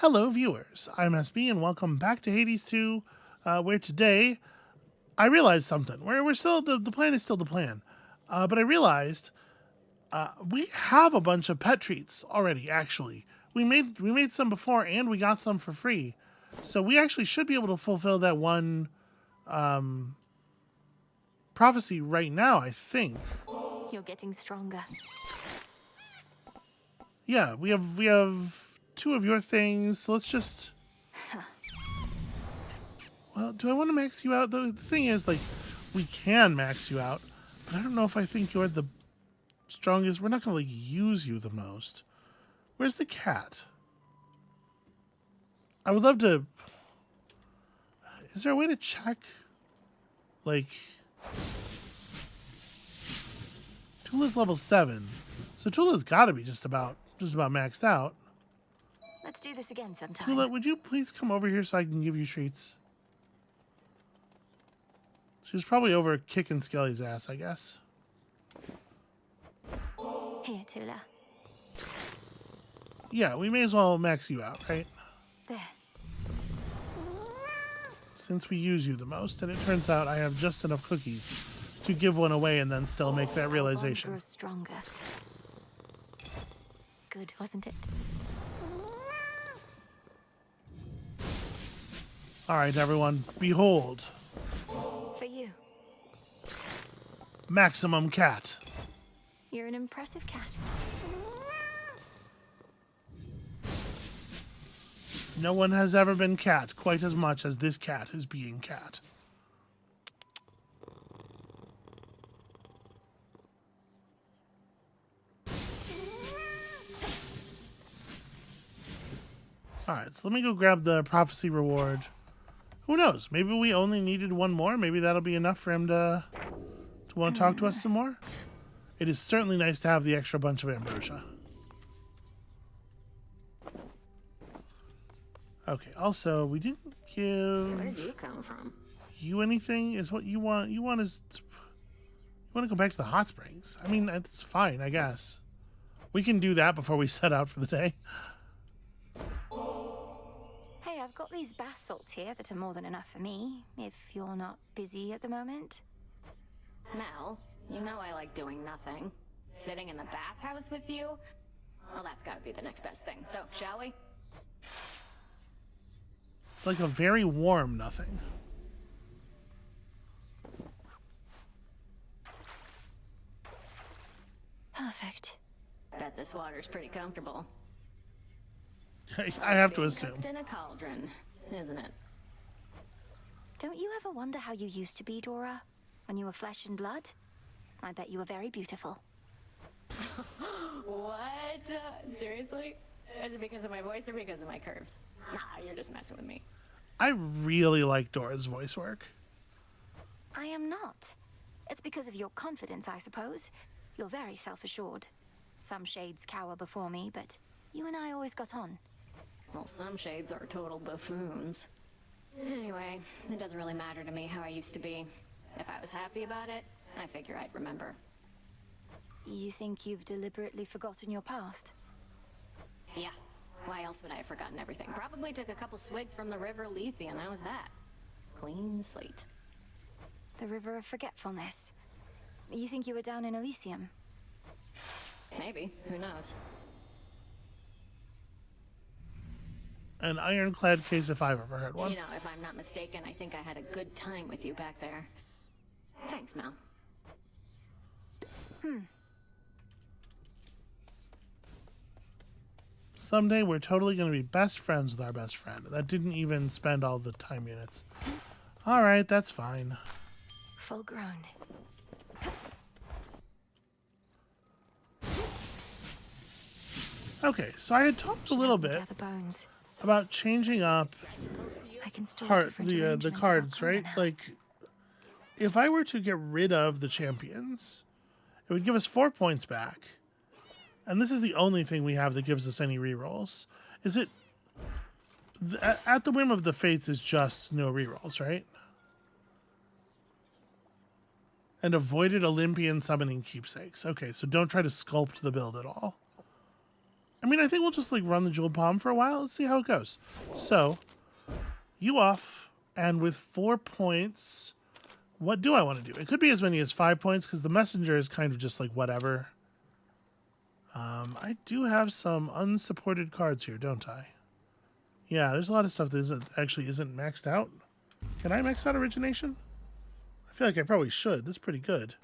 Hello, viewers. I'm SB, and welcome back to Hades 2, where today I realized something. We're still the plan is still the plan, but I realized we have a bunch of pet treats already. Actually, we made some before, and we got some for free, so we actually should be able to fulfill that one prophecy right now. I think. You're getting stronger. Yeah, we have two of your things. So let's just. Well, do I want to max you out? The thing is, like, we can max you out, but I don't know if I think you're the strongest. We're not going to, like, use you the most. Where's the cat? I would love to... Is there a way to check? Like... Tula's level 7. So Tula's got to be just about maxed out. Let's do this again sometime. Tula, would you please come over here so I can give you treats? She's probably over kicking Skelly's ass, I guess. Here, Tula. Yeah, we may as well max you out, right? There. Since we use you the most, and it turns out I have just enough cookies to give one away and then still make that realization. Grows stronger. Good, wasn't it? All right, everyone, behold, For you. Maximum Cat. You're an impressive cat. No one has ever been cat quite as much as this cat is being cat. All right, so let me go grab the prophecy reward. Who knows? Maybe we only needed one more. Maybe that'll be enough for him to want to talk to us some more. It is certainly nice to have the extra bunch of ambrosia. Okay, also, we didn't give... Where did you come from? You anything? Is what you want? You want to go back to the hot springs. I mean, that's fine, I guess. We can do that before we set out for the day. Hey, I've got these bath salts here that are more than enough for me, if you're not busy at the moment. Mel, you know I like doing nothing. Sitting in the bathhouse with you? Well, that's gotta be the next best thing. So, shall we? It's like a very warm nothing. Perfect. Bet this water's pretty comfortable. I have to Being assume. cooked in a cauldron, isn't it? Don't you ever wonder how you used to be, Dora? When you were flesh and blood? I bet you were very beautiful. What? Seriously? Is it because of my voice or because of my curves? Nah, you're just messing with me. I really like Dora's voice work. I am not. It's because of your confidence, I suppose. You're very self-assured. Some shades cower before me, but you and I always got on. Well, some shades are total buffoons. Anyway, it doesn't really matter to me how I used to be. If I was happy about it, I figure I'd remember. You think you've deliberately forgotten your past? Yeah. Why else would I have forgotten everything? Probably took a couple swigs from the river Lethe and that was that. Clean slate. The River of Forgetfulness. You think you were down in Elysium? Maybe. Who knows? An ironclad case if I've ever heard one. You know, if I'm not mistaken, I think I had a good time with you back there. Thanks, Mel. Someday we're totally going to be best friends with our best friend. That didn't even spend all the time units. All right, that's fine. Full grown. Okay, so I had talked a little bit Gather bones. about changing up I can store different the arrangements cards, of our right? now. Like, if I were to get rid of the champions, it would give us 4 points back. And this is the only thing we have that gives us any rerolls. Is it... At the Whim of the Fates is just no rerolls, right? And avoided Olympian summoning keepsakes. Okay, so don't try to sculpt the build at all. I mean, I think we'll just like run the jeweled palm for a while. Let's see how it goes. So, you off, and with 4 points, what do I want to do? It could be as many as 5 points because the messenger is kind of just like whatever. I do have some unsupported cards here, don't I? Yeah, there's a lot of stuff that actually isn't maxed out. Can I max out origination? I feel like I probably should. That's pretty good.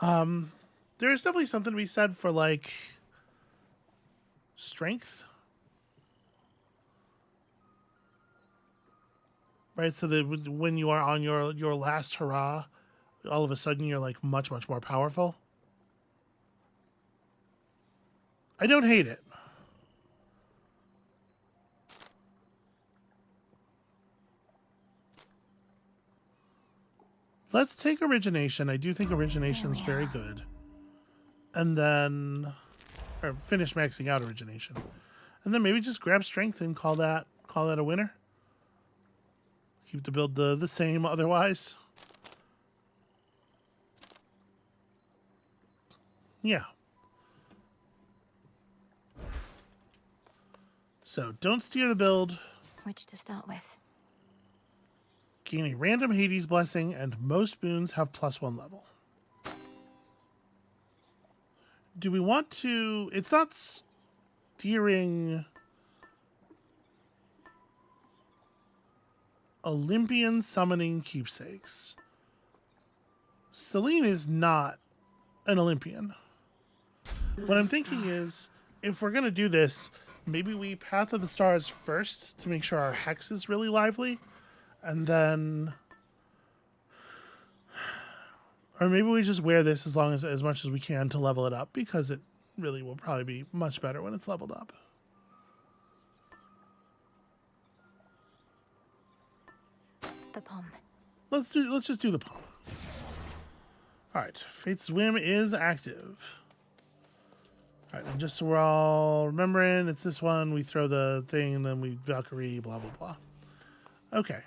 There is definitely something to be said for like strength. Right, so that when you are on your last hurrah, all of a sudden you're like much, much more powerful. I don't hate it. Let's take origination. I do think origination is very good. And then, or finish maxing out origination. And then maybe just grab strength and call that a winner. Keep the build the same otherwise. Yeah. So don't steer the build. Which to start with? Gain a random Hades blessing, and most boons have +1 level. Do we want to... It's not steering... Olympian summoning keepsakes. Celine is not an Olympian. What I'm thinking is, if we're going to do this, maybe we Path of the Stars first to make sure our Hex is really lively. And then... Or maybe we just wear this as much as we can to level it up, because it really will probably be much better when it's leveled up. The palm. Let's just do the palm. Alright, Fate's Whim is active. Alright, and just so we're all remembering, it's this one, we throw the thing, and then we Valkyrie, blah, blah, blah. Okay.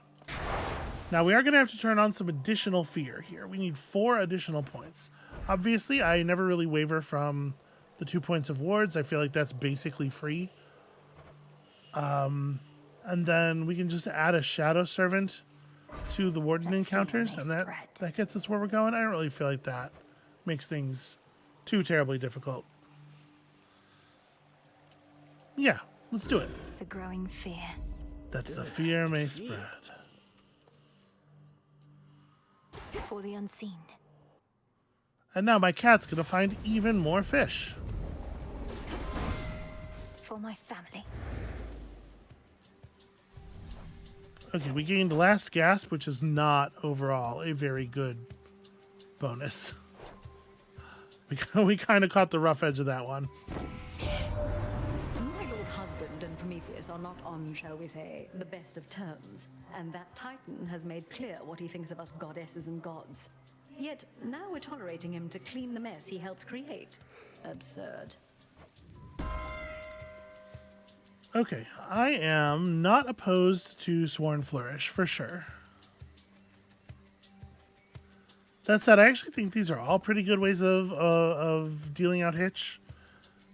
Now we are going to have to turn on some additional fear here. We need 4 additional points. Obviously, I never really waver from the 2 points of wards. I feel like that's basically free. And then we can just add a Shadow Servant to the Warden encounters, and that gets us where we're going. I don't really feel like that makes things too terribly difficult. Yeah, let's do it. The growing fear. That the fear may spread. For the unseen. And now my cat's gonna find even more fish. For my family. Okay, we gained Last Gasp, which is not overall a very good bonus. We kind of caught the rough edge of that one. My lord husband and Prometheus are not on, shall we say, the best of terms, and that Titan has made clear what he thinks of us goddesses and gods. Yet now we're tolerating him to clean the mess he helped create. Absurd. Okay, I am not opposed to Sworn Flourish, for sure. That said, I actually think these are all pretty good ways of dealing out Hitch.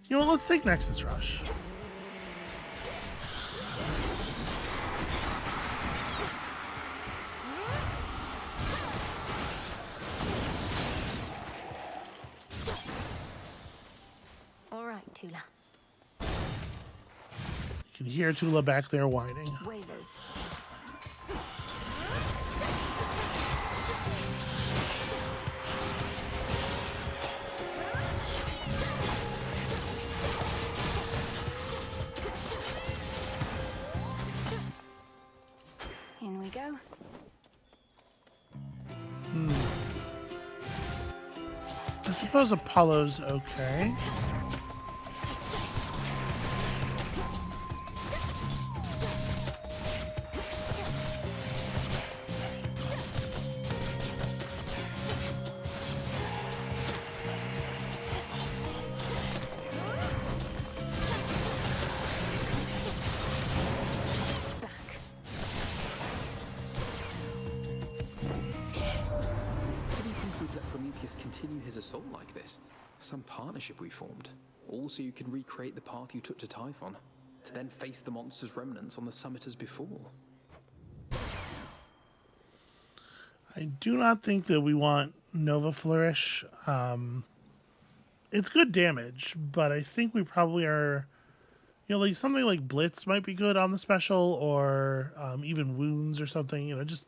You know what, let's take Nexus Rush. All right, Tula. You can hear Tula back there whining. Wailers. In we go. I suppose Apollo's okay. Didn't think we'd let Prometheus continue his assault like this. Some partnership we formed. All so you can recreate the path you took to Typhon, to then face the monster's remnants on the summit as before. I do not think that we want Nova Flourish. It's good damage, but I think we probably are, like something like Blitz might be good on the special, or even Wounds or something. Just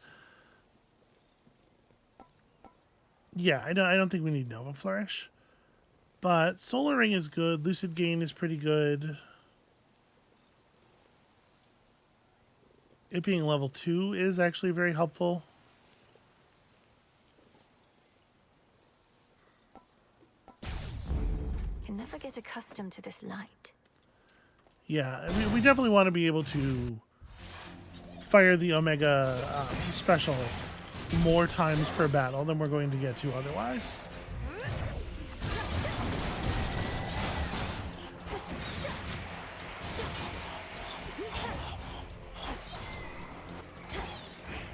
yeah. I don't think we need Nova Flourish, but Solar Ring is good. Lucid Gain is pretty good. It being level 2 is actually very helpful. Can never get accustomed to this light. Yeah, I mean, we definitely want to be able to fire the Omega special more times per battle than we're going to get to otherwise.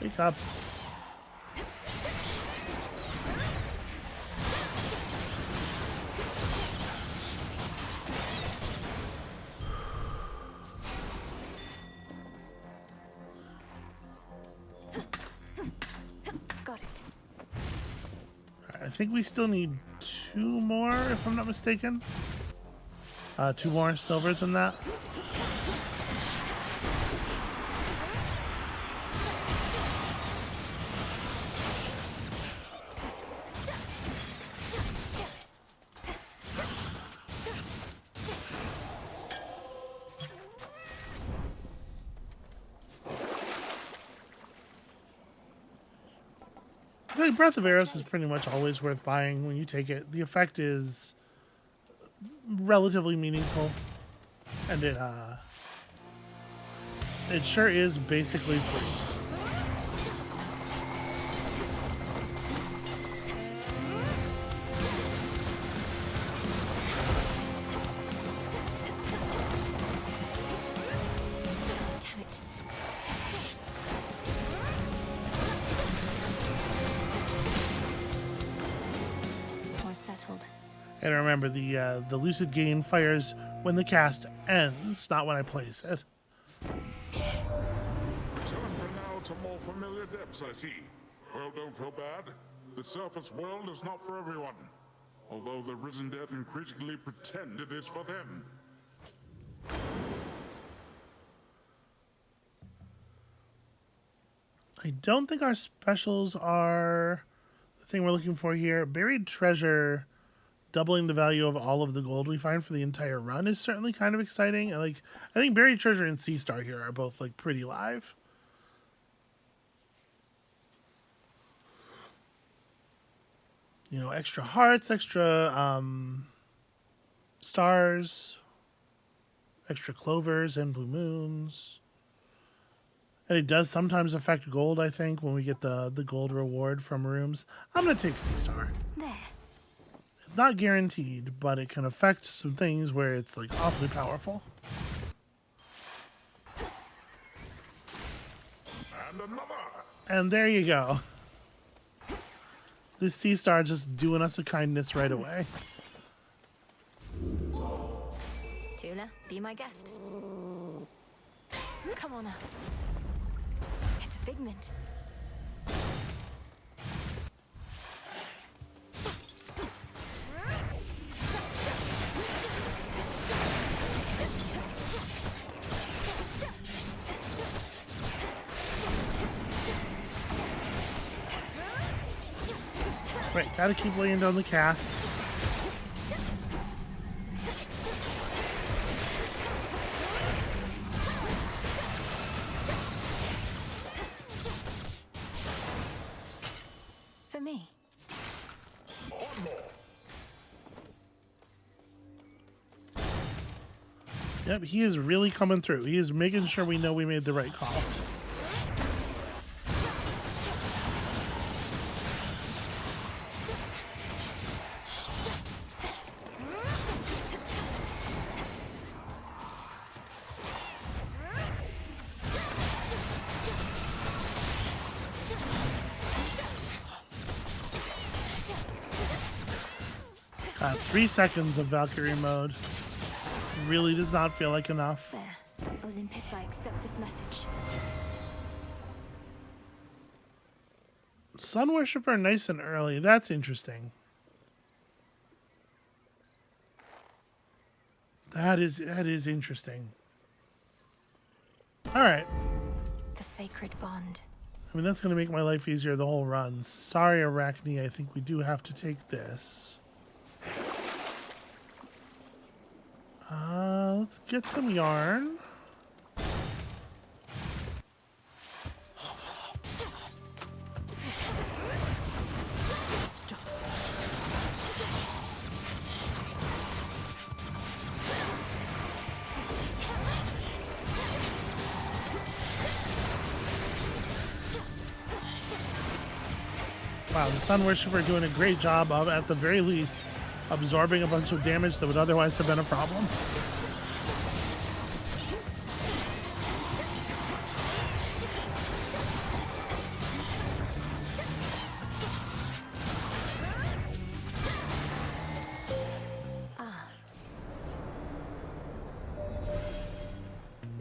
Wake up. Got it. I think we still need 2 more, if I'm not mistaken. 2 more silver than that. I feel like Breath of Eros is pretty much always worth buying when you take it. The effect is relatively meaningful, and it sure is basically free. Damn it. We're settled. And remember, the Lucid Gain fires when the cast ends, not when I place it. Return for now to more familiar depths, I see. Well, don't feel bad. The surface world is not for everyone. Although the Risen Dead increasingly pretend it is for them. I don't think our specials are the thing we're looking for here. Buried Treasure, doubling the value of all of the gold we find for the entire run, is certainly kind of exciting. And I think Buried Treasure and Sea Star here are both pretty live. Extra hearts, extra stars, extra clovers and blue moons. And it does sometimes affect gold, I think, when we get the gold reward from rooms. I'm going to take Sea Star. There. It's not guaranteed, but it can affect some things where it's awfully powerful. And another! And there you go. This Sea Star just doing us a kindness right away. Tula, be my guest. Come on out. It's a figment. Right, gotta keep laying down the cast. For me. Yep, he is really coming through. He is making sure we know we made the right call. 3 seconds of Valkyrie mode really does not feel like enough. There. Olympus, I accept this message. Sun Worshipper nice and early. That's interesting. That is interesting. All right. The sacred bond. I mean, that's going to make my life easier the whole run. Sorry, Arachne. I think we do have to take this. Let's get some yarn. Wow, the Sun Worshipper doing a great job of, at the very least, absorbing a bunch of damage that would otherwise have been a problem.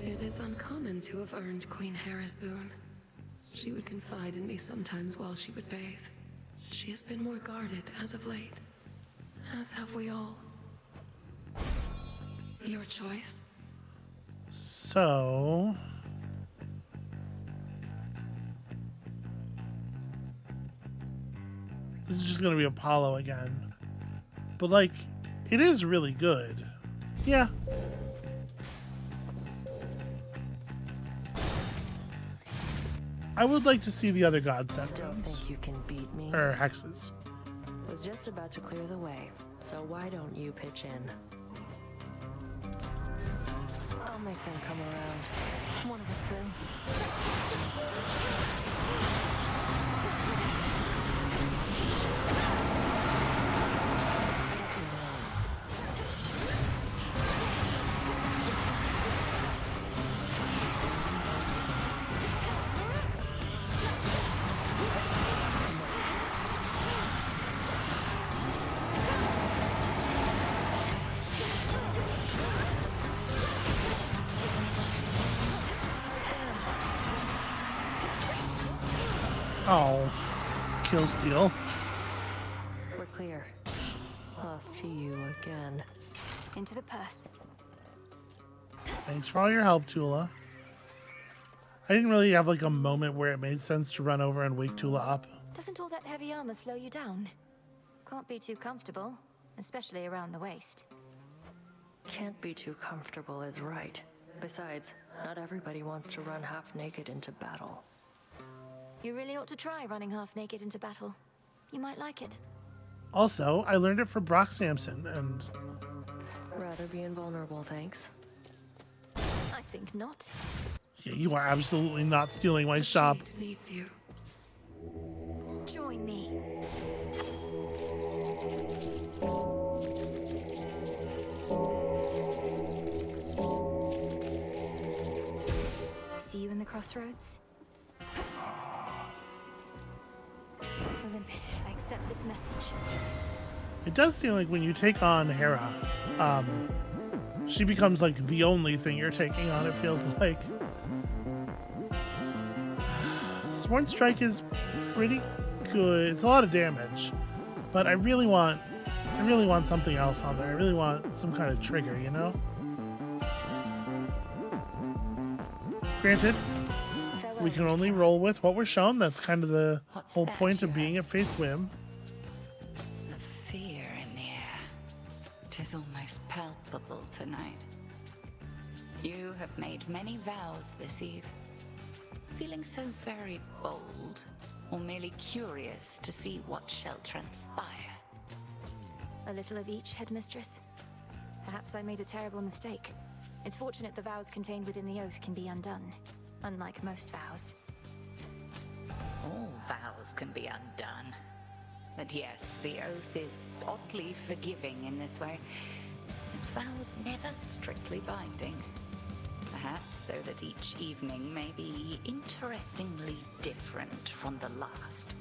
It is uncommon to have earned Queen Hera's boon. She would confide in me sometimes while she would bathe. She has been more guarded as of late, as have we all. Your choice. So... this is just going to be Apollo again. But, like, it is really good. Yeah. I would like to see the other god Still scepters. think you can beat me? Or hexes. Was just about to clear the way, so why don't you pitch in? I'll make them come around. One of us will. Oh. Kill steal. We're clear. Lost to you again. Into the purse. Thanks for all your help, Tula. I didn't really have like a moment where it made sense to run over and wake Tula up. Doesn't all that heavy armor slow you down? Can't be too comfortable, especially around the waist. Can't be too comfortable is right. Besides, not everybody wants to run half naked into battle. You really ought to try running half naked into battle. You might like it. Also, I learned it from Brock Sampson, and Rather be invulnerable, thanks. I think not. yeah, you are absolutely not stealing my shop. Shade needs you. Join me. See you in the crossroads? Olympus, I accept this message. It does seem like when you take on Hera, she becomes like the only thing you're taking on, it feels like. Sworn Strike is pretty good. It's a lot of damage, but I really want something else on there. I really want some kind of trigger, you know? Granted, we can only roll with what we're shown. That's kind of the whole point of being at Fate's Whim. The fear in the air. 'Tis almost palpable tonight. You have made many vows this eve. Feeling so very bold, or merely curious to see what shall transpire? A little of each, Headmistress. Perhaps I made a terrible mistake. It's fortunate the vows contained within the oath can be undone, unlike most vows. All vows can be undone. But yes, the oath is oddly forgiving in this way. Its vows never strictly binding. Perhaps so that each evening may be interestingly different from the last.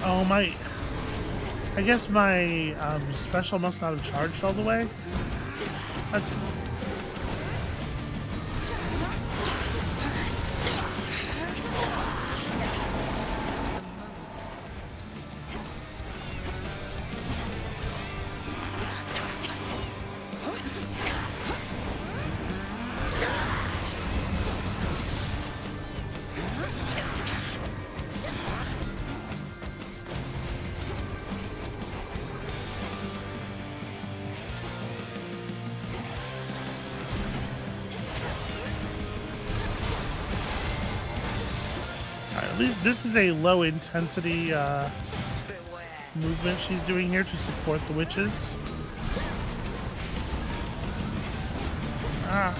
Oh, my... I guess my special must not have charged all the way. That's... At least this is a low intensity movement she's doing here to support the witches. Ah.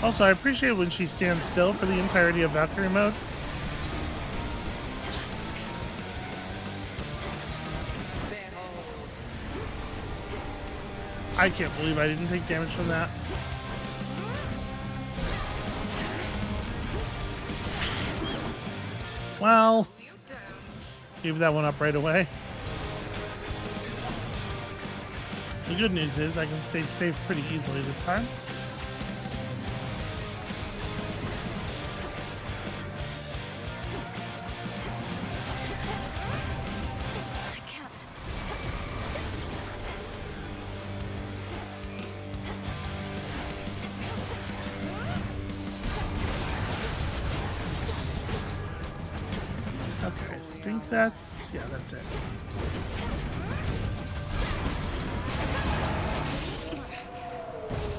Also, I appreciate when she stands still for the entirety of Valkyrie mode. I can't believe I didn't take damage from that. Well, gave that one up right away. The good news is I can stay safe pretty easily this time. Yeah, that's it.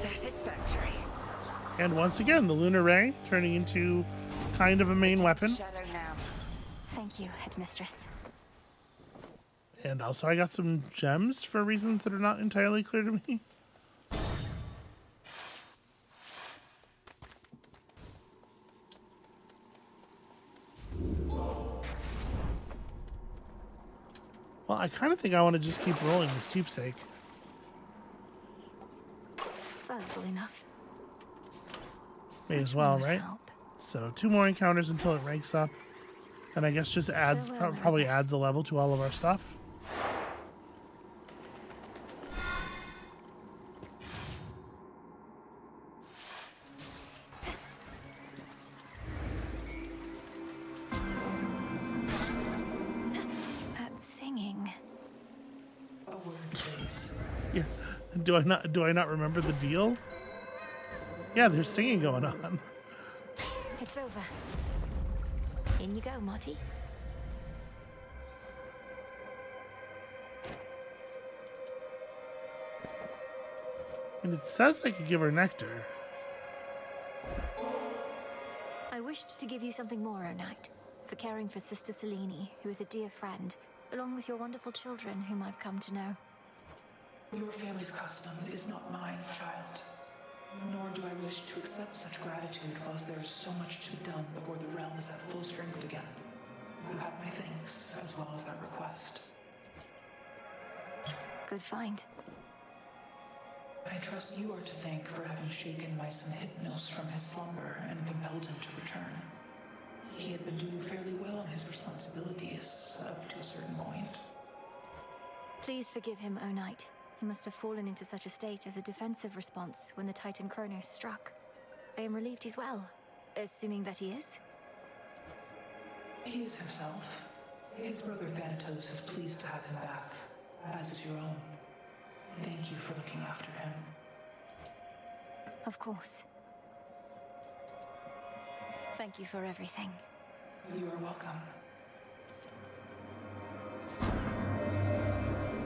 Satisfactory. And once again, the Lunar Ray turning into kind of a main weapon. Shadow now. Thank you, Headmistress. And also I got some gems for reasons that are not entirely clear to me. Well, I kind of think I want to just keep rolling this keepsake. Valuable enough. May as well, right? So 2 more encounters until it ranks up. And I guess just adds, probably adds a level to all of our stuff. Yeah. Do I not remember the deal? Yeah, there's singing going on. It's over. In you go, Marty. And it says I could give her nectar. I wished to give you something more, O Knight, for caring for Sister Selene, who is a dear friend, along with your wonderful children, whom I've come to know. Your family's custom is not mine, child. Nor do I wish to accept such gratitude whilst there is so much to be done before the realm is at full strength again. You have my thanks, as well as that request. Good find. I trust you are to thank for having shaken my son Hypnos from his slumber and compelled him to return. He had been doing fairly well on his responsibilities, up to a certain point. Please forgive him, O Knight. He must have fallen into such a state as a defensive response when the Titan Chronos struck. I am relieved he's well, assuming that he is. He is himself. His brother Thanatos is pleased to have him back, as is your own. Thank you for looking after him. Of course. Thank you for everything. You are welcome.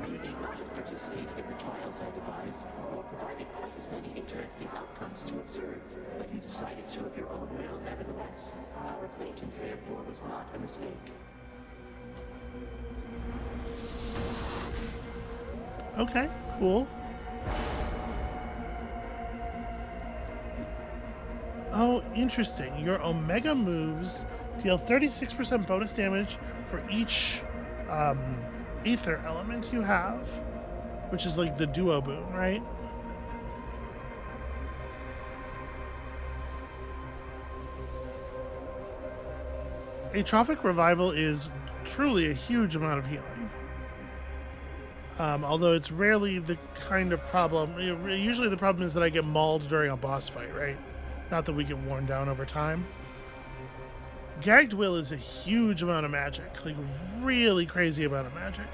You may not have participated in the trials I devised, or provided quite as many interesting outcomes to observe, but you decided to of your own will nevertheless. Our acquaintance therefore was not a mistake. Okay, cool. Oh, interesting. Your Omega moves deal 36% bonus damage for each ether element you have, which is like the duo boon, right? Atrophic Revival is truly a huge amount of healing. Although it's rarely the kind of problem. Usually the problem is that I get mauled during a boss fight, right? Not that we get worn down over time. Gagged Will is a huge amount of magic. Like, really crazy amount of magic.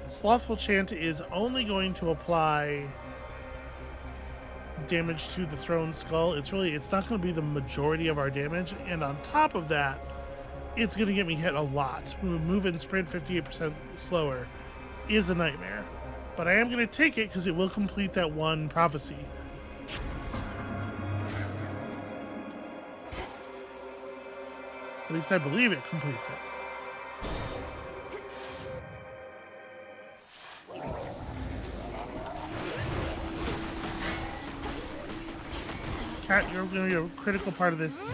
Slothful Chant is only going to apply damage to the thrown skull. It's not going to be the majority of our damage. And on top of that, it's going to get me hit a lot. Move and sprint 58% slower is a nightmare. But I am going to take it because it will complete that one prophecy. At least I believe it completes it. Cat, you're going to be a critical part of this.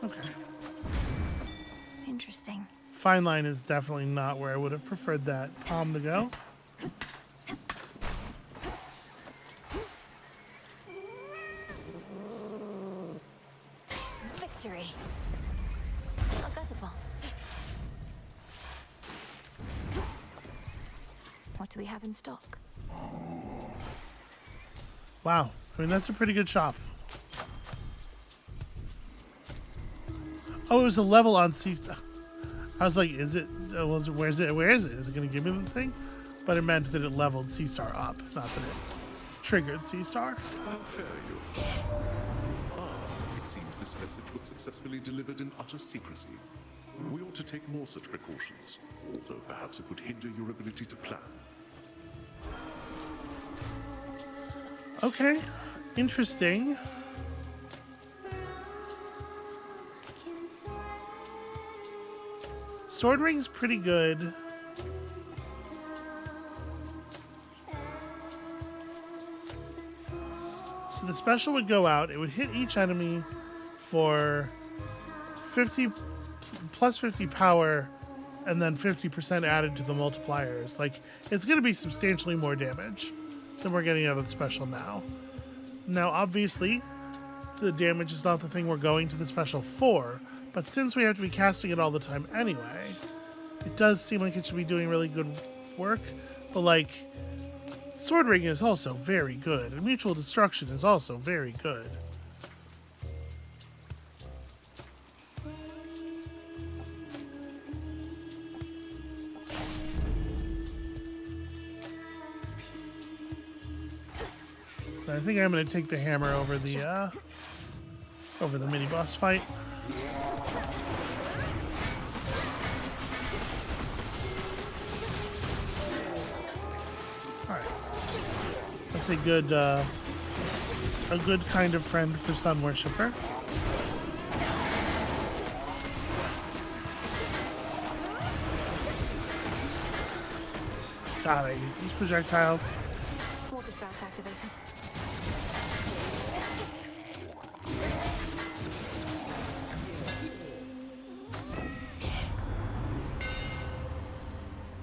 Okay. Interesting. Fine line is definitely not where I would have preferred that palm to go. Victory. What do we have in stock? Wow. I mean, that's a pretty good shop. Oh, it was a level on C. I was like, is it? Where is it? Where is it? Is it going to give me the thing? But it meant that it leveled C-Star up, not that it triggered C-Star. How fair you. It seems this message was successfully delivered in utter secrecy. We ought to take more such precautions, although perhaps it would hinder your ability to plan. Okay, interesting. Sword Ring's pretty good. So the special would go out. It would hit each enemy for 50 plus 50 power and then 50% added to the multipliers. Like, it's going to be substantially more damage than we're getting out of the special now. Now, obviously, the damage is not the thing we're going to the special for, but since we have to be casting it all the time anyway, it does seem like it should be doing really good work. But, like, Sword Ring is also very good, and Mutual Destruction is also very good. I think I'm going to take the hammer over the mini boss fight. All right, that's a good kind of friend for Sun Worshipper. God, I hate these projectiles. Water spouts activated.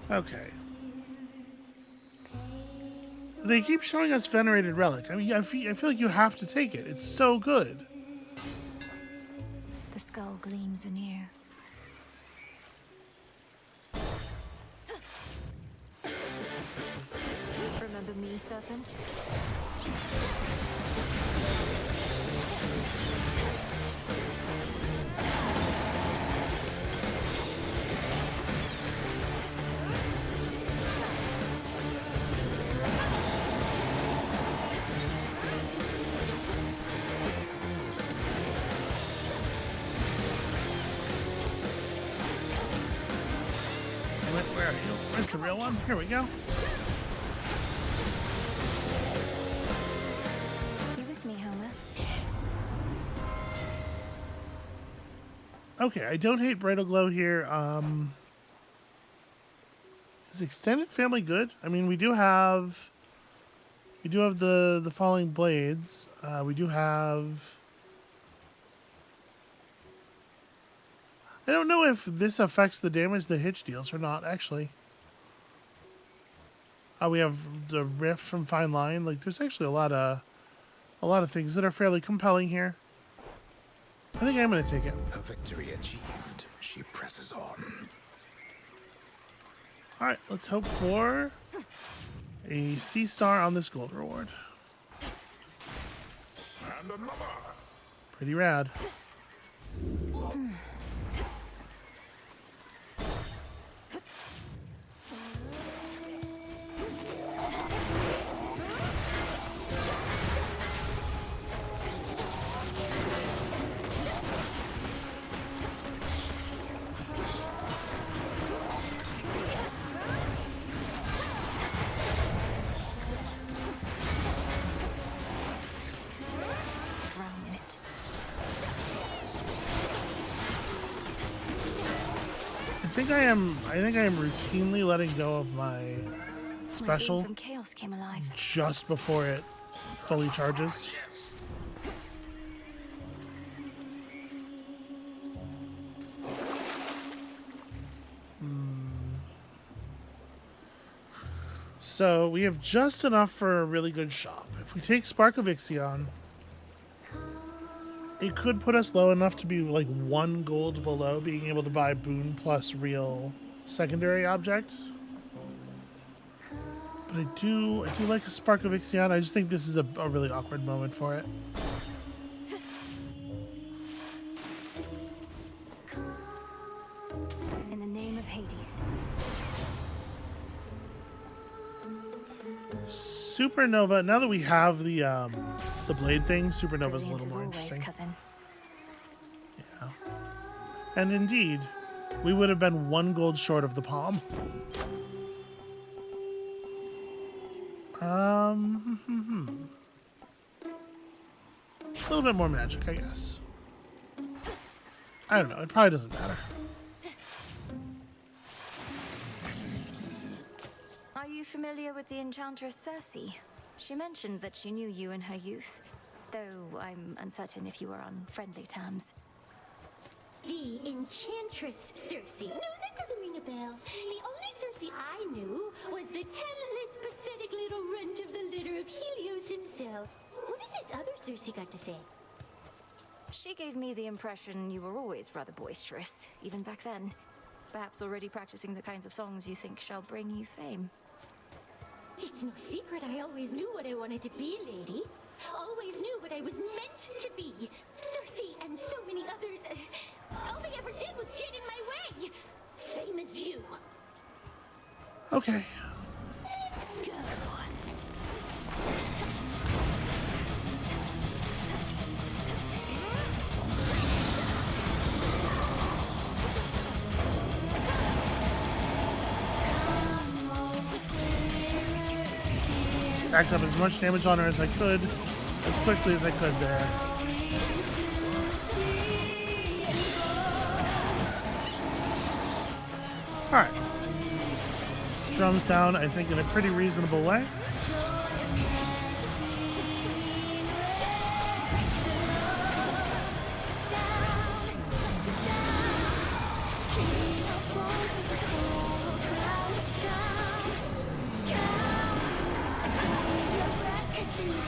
Okay. They keep showing us Venerated Relic. I mean, I feel like you have to take it. It's so good. The skull gleams anew. Remember me, Serpent? Where are you? Where's the real one? Here we go. You with me, Homer? Okay, I don't hate Bridal Glow here. Is Extended Family good? I mean, we do have the Falling Blades. We do have. I don't know if this affects the damage the hitch deals or not, actually. We have the rift from Fine Line. Like, there's actually a lot of things that are fairly compelling here. I think I'm going to take it. Her victory achieved, she presses on. All right, let's hope for a C star on this gold reward. And another. Pretty rad. I think I am routinely letting go of my special from Chaos came alive. just before it fully charges. Yes. So we have just enough for a really good shop. If we take Spark of Ixion, it could put us low enough to be like 1 gold below being able to buy boon plus real secondary object. But I do like a Spark of Ixion. I just think this is a really awkward moment for it. In the name of Hades. Supernova. Now that we have the blade thing, Supernova's a little more Always, interesting. cousin. Yeah. And indeed, we would have been 1 gold short of the palm. A little bit more magic, I guess. I don't know. It probably doesn't matter. Are you familiar with the Enchantress Circe? She mentioned that she knew you in her youth, though I'm uncertain if you were on friendly terms. The Enchantress Circe. No, that doesn't ring a bell. The only Circe I knew was the talentless, pathetic little runt of the litter of Helios himself. What has this other Circe got to say? She gave me the impression you were always rather boisterous, even back then. Perhaps already practicing the kinds of songs you think shall bring you fame. It's no secret I always knew what I wanted to be, lady. Always knew what I was meant to be. Circe and so many others. All they ever did was get in my way. Same as you. Okay. Go. Stacked up as much damage on her as I could, as quickly as I could there. Alright. Drums down, I think, in a pretty reasonable way.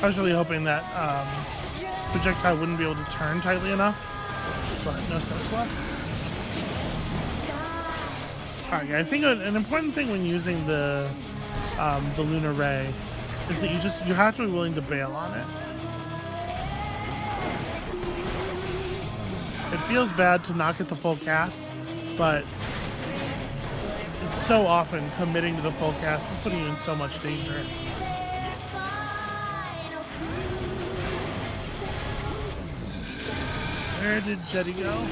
I was really hoping that projectile wouldn't be able to turn tightly enough, but no sense left. Alright, yeah, I think an important thing when using the Lunar Ray is that you have to be willing to bail on it. It feels bad to not get the full cast, but it's so often committing to the full cast is putting you in so much danger. Where did Jetty go?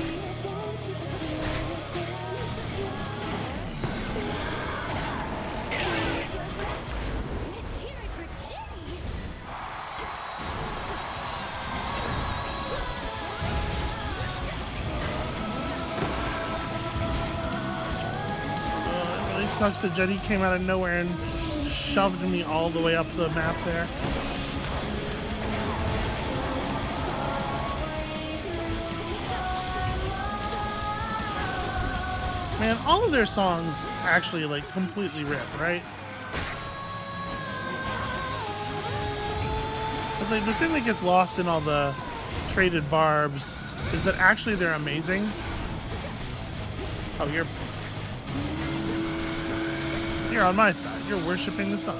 It really sucks that Jetty came out of nowhere and shoved me all the way up the map there. Man, all of their songs actually like completely rip, right? It's like the thing that gets lost in all the traded barbs is that actually they're amazing. Oh, you're on my side. You're worshiping the sun.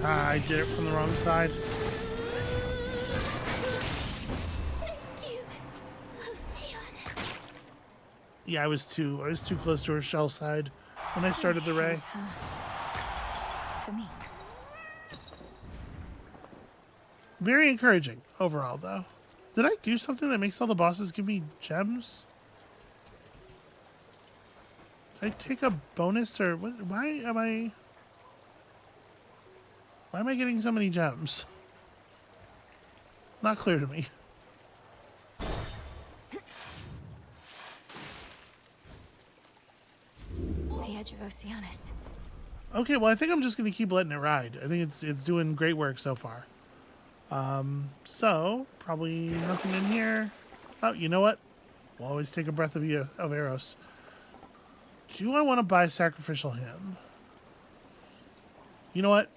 I did it from the wrong side. Yeah, I was too close to her shell side when I started the ray. For me. Very encouraging overall, though. Did I do something that makes all the bosses give me gems? Did I take a bonus or what? Why am I getting so many gems? Not clear to me. The edge of Oceanus. Okay, well I think I'm just gonna keep letting it ride. I think it's doing great work so far. So probably nothing in here. Oh, you know what? We'll always take a breath of Eros. Do I want to buy Sacrificial Hymn? You know what?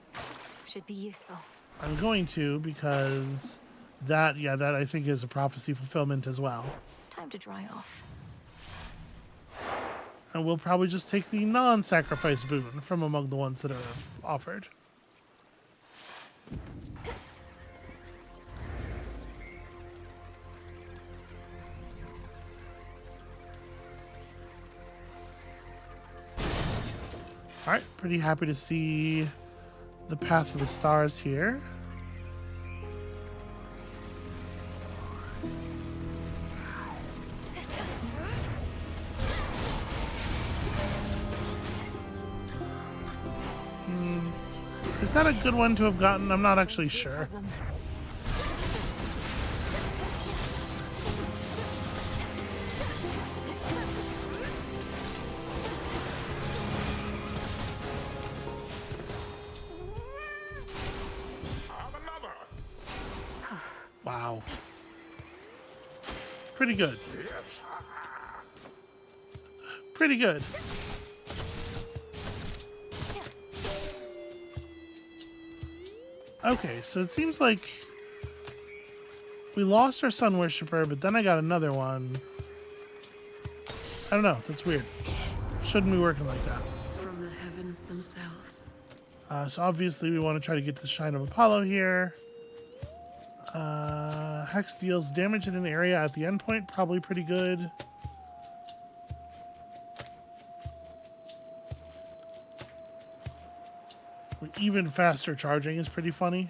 Should be useful. I'm going to, because that I think is a prophecy fulfillment as well. Time to dry off. And we'll probably just take the non-sacrifice boon from among the ones that are offered. Alright, pretty happy to see the Path of the Stars here. Is that a good one to have gotten? I'm not actually sure. Wow. Pretty good. Pretty good. Okay, so it seems like we lost our sun worshiper, but then I got another one. I don't know. That's weird. Shouldn't be working like that. From the heavens themselves. So obviously we want to try to get the Shrine of Apollo here. Hex deals damage in an area at the endpoint. Probably pretty good. Even faster charging is pretty funny.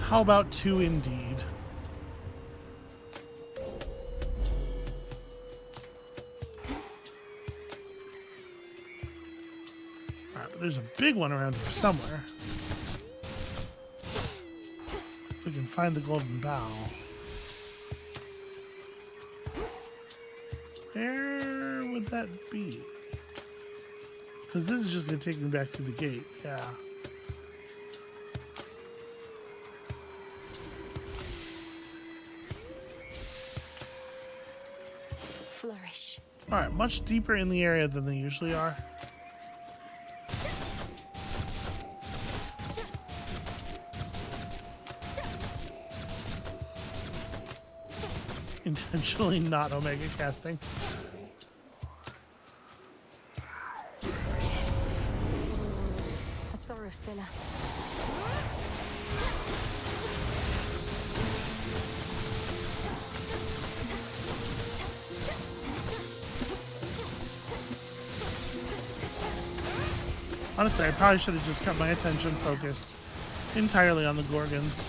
How about two indeed? Alright, but there's a big one around here somewhere. If we can find the golden bow. Where would that be? Because this is just going to take me back to the gate. Yeah. Flourish. Alright, much deeper in the area than they usually are. Intentionally not Omega casting. A sorrow spiller. Honestly, I probably should have just kept my attention focused entirely on the Gorgons.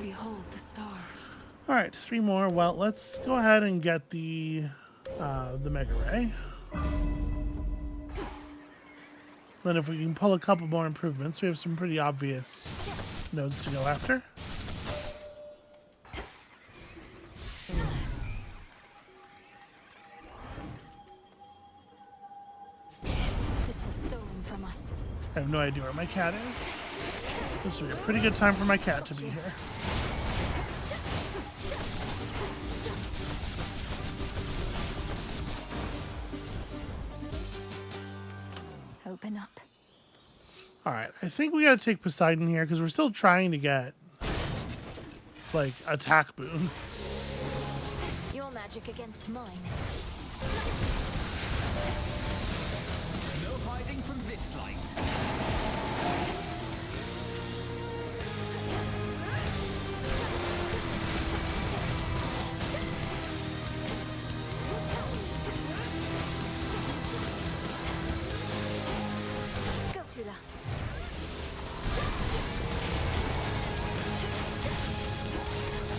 Behold the stars. Alright, 3 more. Well, let's go ahead and get the the Mega Ray. Then if we can pull a couple more improvements, we have some pretty obvious nodes to go after. This was stolen from us. I have no idea where my cat is. This would be a pretty good time for my cat to be here. Open up. Alright, I think we gotta take Poseidon here because we're still trying to get, like, attack boon. Your magic against mine. No hiding from this light.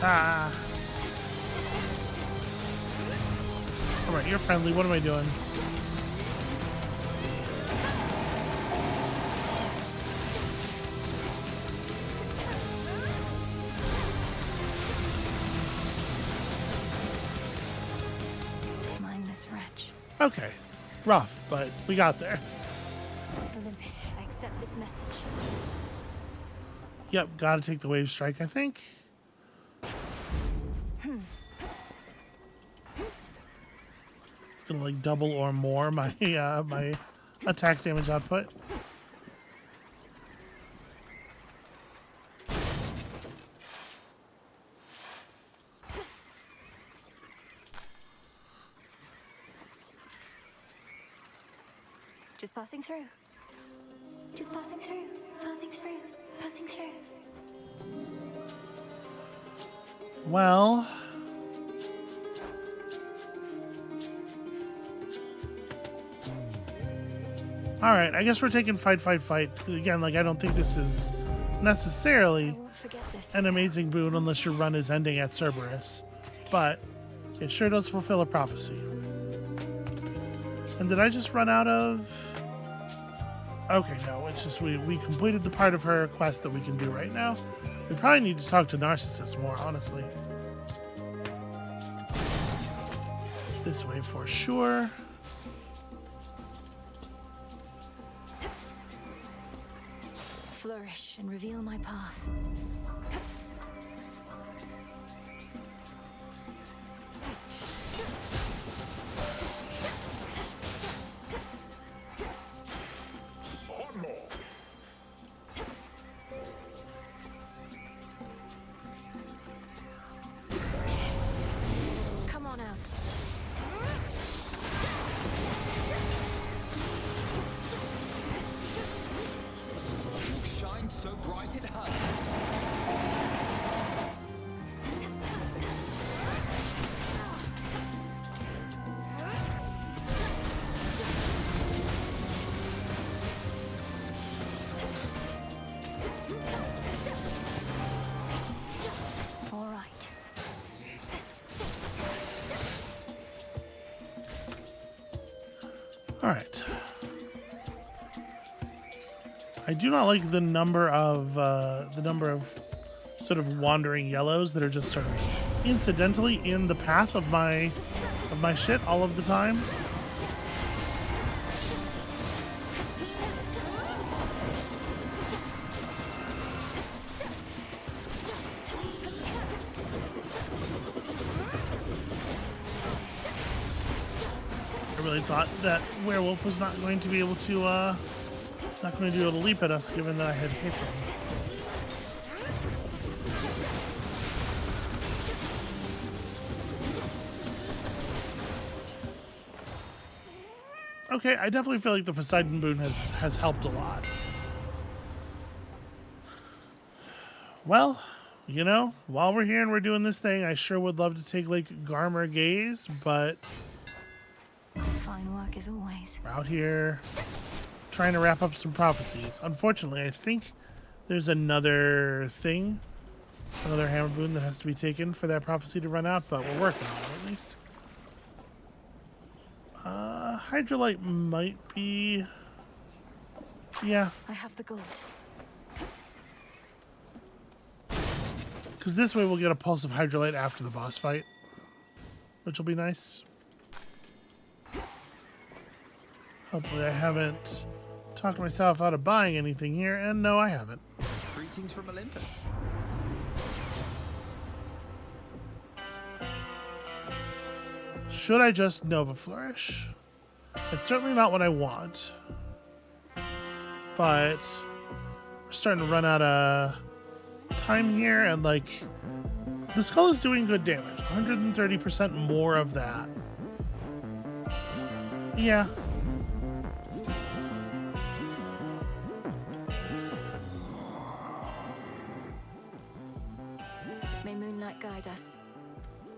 Ah. Alright, you're friendly. What am I doing? Mindless wretch. Okay. Rough, but we got there. Olympus, I accept this message. Yep, gotta take the wave strike, I think. It's gonna like double or more my my attack damage output. Just passing through. Just passing through. Passing through. Passing through. Well, all right, I guess we're taking fight. Again, like, I don't think this is necessarily an amazing boon unless your run is ending at Cerberus, but it sure does fulfill a prophecy. And did I just run out of... Okay, no, it's just we completed the part of her quest that we can do right now. We probably need to talk to Narcissus more, honestly. This way for sure. Flourish and reveal my path. Come on out. Shine so bright it hurts. All right. All right. I do not like the number of sort of wandering yellows that are just sort of incidentally in the path of my shit all of the time. I really thought that werewolf was not going to be able to leap at us, given that I had hit him. Okay, I definitely feel like the Poseidon boon has helped a lot. Well, you know, while we're here and we're doing this thing, I sure would love to take like Garmer Gaze, but Fine work as always. we're out here trying to wrap up some prophecies. Unfortunately, I think there's another thing, another hammer boon that has to be taken for that prophecy to run out, but we're working on it at least. Hydrolite might be... Yeah. I have the gold. Because this way we'll get a pulse of Hydrolite after the boss fight, which will be nice. Hopefully I haven't talked myself out of buying anything here, and no, I haven't. Greetings from Olympus. Should I just Nova Flourish? It's certainly not what I want. But we're starting to run out of time here, and like the skull is doing good damage. 130% more of that. Yeah. May moonlight guide us.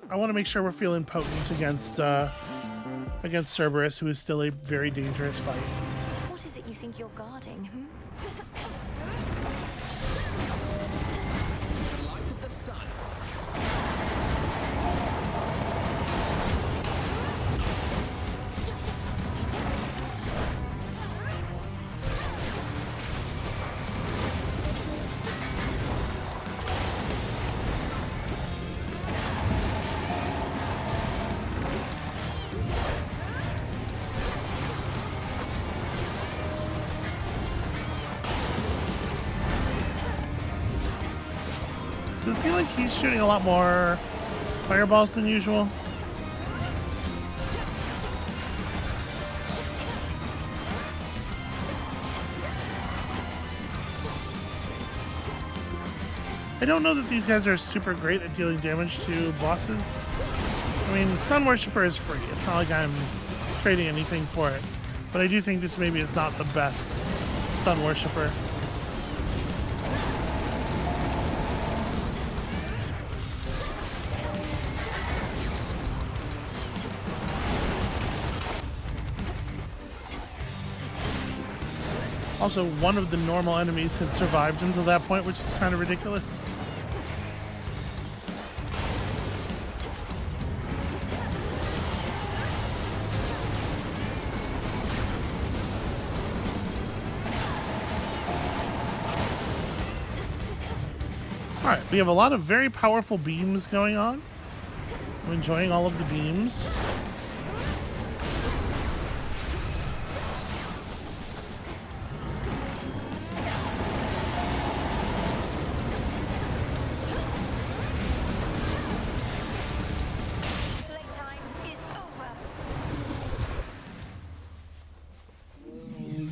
I want to make sure we're feeling potent against Cerberus, who is still a very dangerous fight. What is it you think you're guarding? The light of the sun. Does it seem like he's shooting a lot more fireballs than usual? I don't know that these guys are super great at dealing damage to bosses. I mean, Sun Worshipper is free. It's not like I'm trading anything for it. But I do think this maybe is not the best Sun Worshipper. Also, one of the normal enemies had survived until that point, which is kind of ridiculous. Alright, we have a lot of very powerful beams going on. I'm enjoying all of the beams.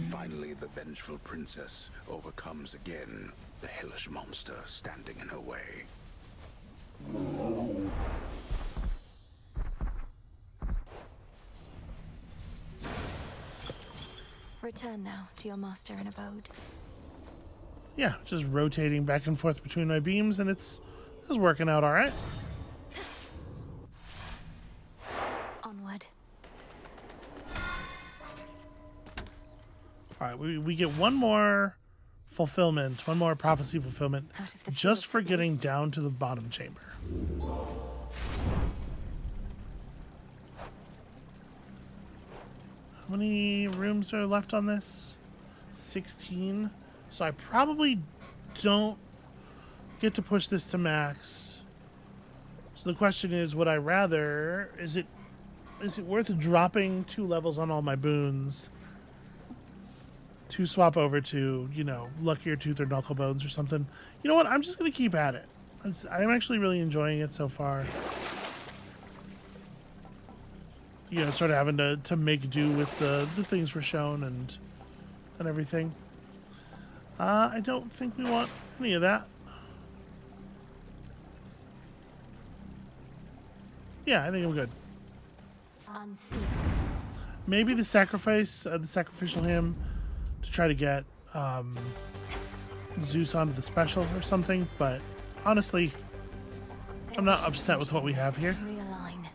Finally, the vengeful princess overcomes again the hellish monster standing in her way. Return now to your master and abode. Yeah, just rotating back and forth between my beams, and it's working out all right. Onward. All right, we get one more fulfillment, one more prophecy fulfillment, just for getting down to the bottom chamber. How many rooms are left on this? 16. So I probably don't get to push this to max. So the question is, would I rather, is it worth dropping 2 levels on all my boons to swap over to, you know, Luckier Tooth or Knuckle Bones or something? You know what? I'm just going to keep at it. I'm actually really enjoying it so far. You know, sort of having to make do with the things we're shown and everything. I don't think we want any of that. Yeah, I think I'm good. Unseen. Maybe the sacrificial hymn to try to get Zeus onto the special or something, but honestly, I'm not upset with what we have here. Realign.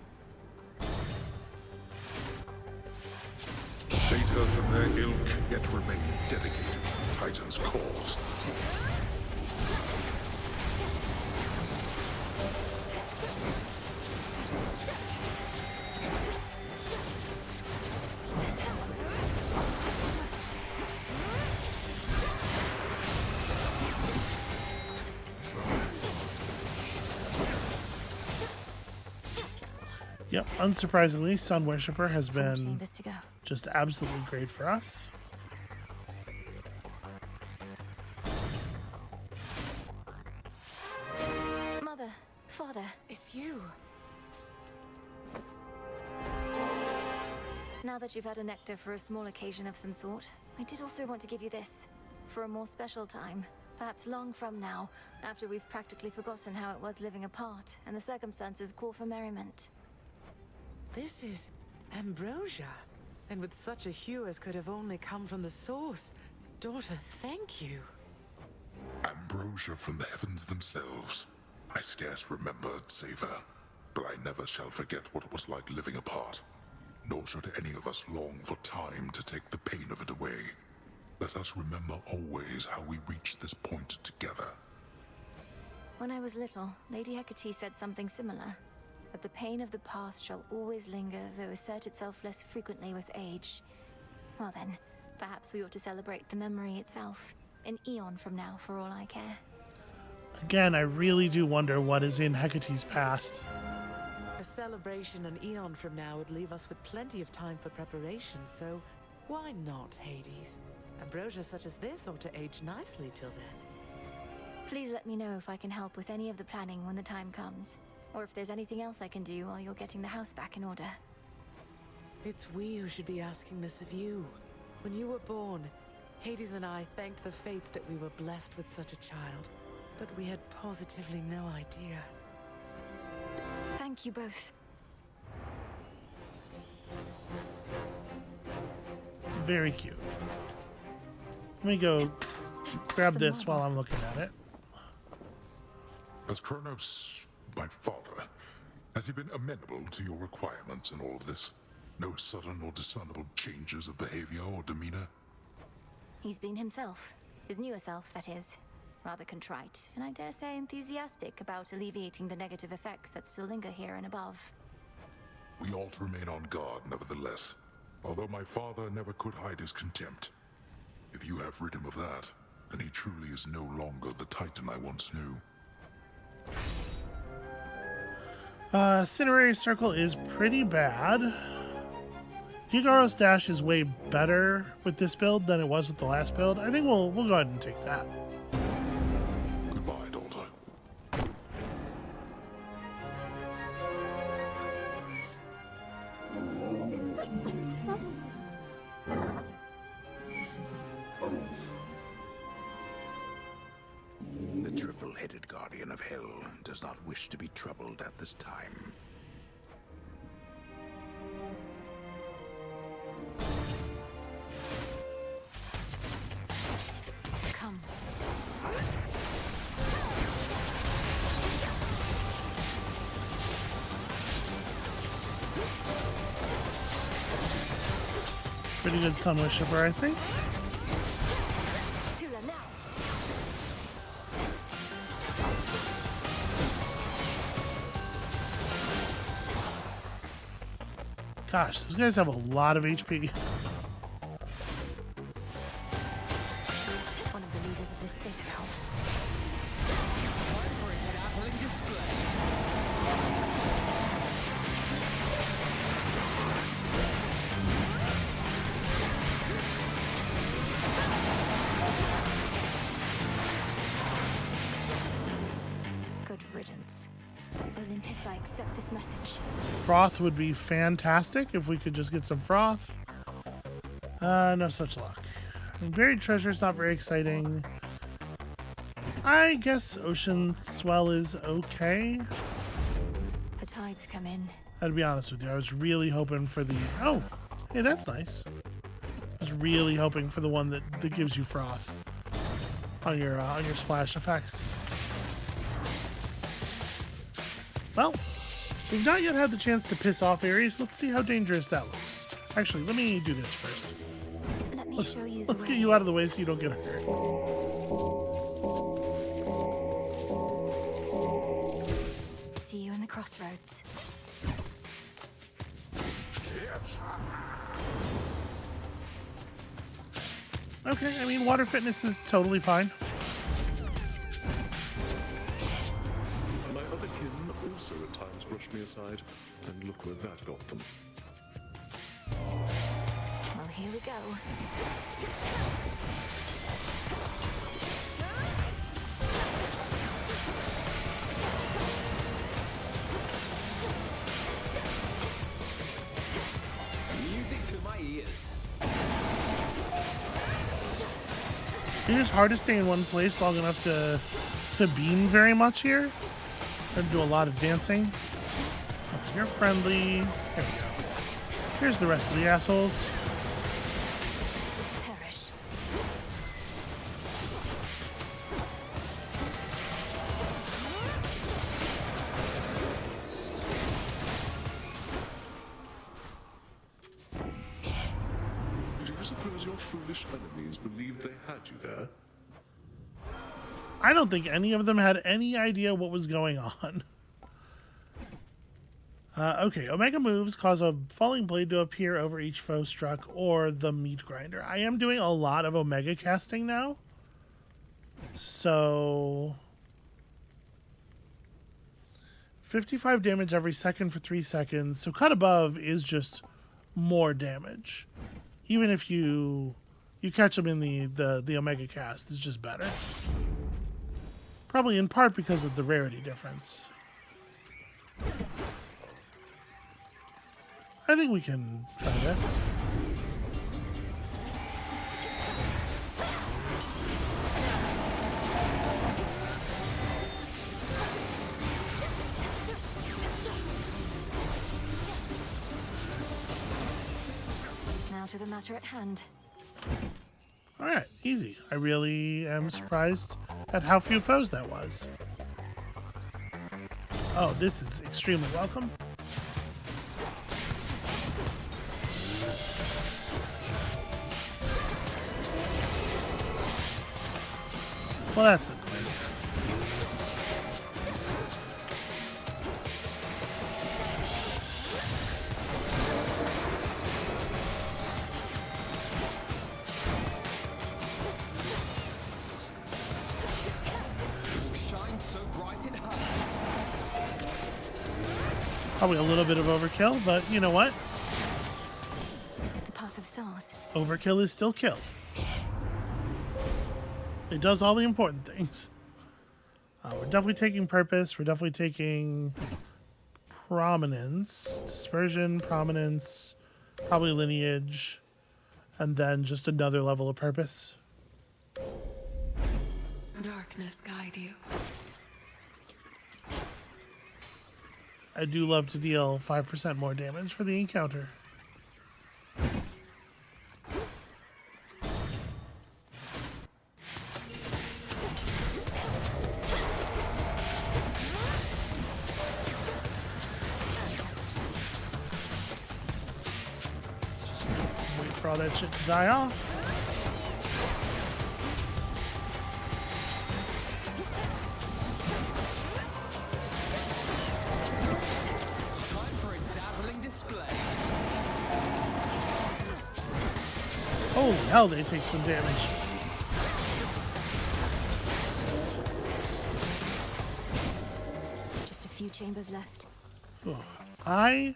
Satyrs and their ilk yet remain dedicated to the Titan's cause. Yep, unsurprisingly, Sun Worshipper has 4 been chambers to go. just absolutely great for us. Mother, Father. It's you. Now that you've had a nectar for a small occasion of some sort, I did also want to give you this. For a more special time, perhaps long from now, after we've practically forgotten how it was living apart, and the circumstances call for merriment. This is ambrosia. And with such a hue as could have only come from the source. Daughter, thank you. Ambrosia from the heavens themselves. I scarce remember its savor, but I never shall forget what it was like living apart. Nor should any of us long for time to take the pain of it away. Let us remember always how we reached this point together. When I was little, Lady Hecate said something similar. That the pain of the past shall always linger, though assert itself less frequently with age. Well then, perhaps we ought to celebrate the memory itself. An eon from now, for all I care. Again, I really do wonder what is in Hecate's past. A celebration an eon from now would leave us with plenty of time for preparation, so why not, Hades? Ambrosia such as this ought to age nicely till then. Please let me know if I can help with any of the planning when the time comes. Or if there's anything else I can do while you're getting the house back in order. It's we who should be asking this of you. When you were born, Hades and I thanked the fates that we were blessed with such a child. But we had positively no idea. Thank you both. Very cute. Let me go grab this while I'm looking at it. As Chronos, my father, has he been amenable to your requirements in all of this? No sudden or discernible changes of behavior or demeanor? He's been himself. His newer self, that is. Rather contrite, and I dare say enthusiastic about alleviating the negative effects that still linger here and above. We ought to remain on guard, nevertheless. Although my father never could hide his contempt. If you have rid him of that, then he truly is no longer the Titan I once knew. Cinerary Circle is pretty bad. Gigaro's Dash is way better with this build than it was with the last build. I think we'll go ahead and take that. Goodbye, daughter. The triple-headed guardian of hell does not wish to be troubled at this time. Come. Pretty good Sun Worshipper, I think. Tula now. Gosh, those guys have a lot of HP. One of the leaders of this Satan cult. Time for a dazzling display. Good riddance. Olympus, I accept this message. Froth would be fantastic if we could just get some froth. No such luck. Buried treasure is not very exciting. I guess Ocean Swell is okay. The tides come in. I'd be honest with you, I was really hoping for the... Oh, hey, that's nice. I was really hoping for the one that gives you froth on your splash effects. Well, we've not yet had the chance to piss off Ares. Let's see how dangerous that looks. Actually, let me do this first. Let me show you the Let's way. get you out of the way so you don't get hurt. See you in the crossroads. Okay, I mean, water fitness is totally fine. My other kin also at times brush me aside. And look where that got them. Well, here we go. Music to my ears. It is hard to stay in one place long enough to beam very much here. I do a lot of dancing. Okay, you're friendly. There we go. Here's the rest of the assholes. Perish. Do you suppose your foolish enemies believed they had you there? I don't think any of them had any idea what was going on. Okay, Omega moves cause a falling blade to appear over each foe struck or the meat grinder. I am doing a lot of Omega casting now. So 55 damage every second for 3 seconds. So cut above is just more damage. Even if you catch them in the Omega cast, it's just better. Probably in part because of the rarity difference. I think we can try this. Now to the matter at hand. All right, easy. I really am surprised at how few foes that was. Oh, this is extremely welcome. Well, that's annoying. Shine so bright it hurts. Probably a little bit of overkill, but you know what? The path of stars. Overkill is still kill. It does all the important things. We're definitely taking purpose. We're definitely taking prominence, dispersion, prominence, probably lineage, and then just another level of purpose. Darkness guide you. I do love to deal 5% more damage for the encounter. Just wait for all that shit to die off. Time for a dazzling display. Holy hell, they take some damage. Just a few chambers left. I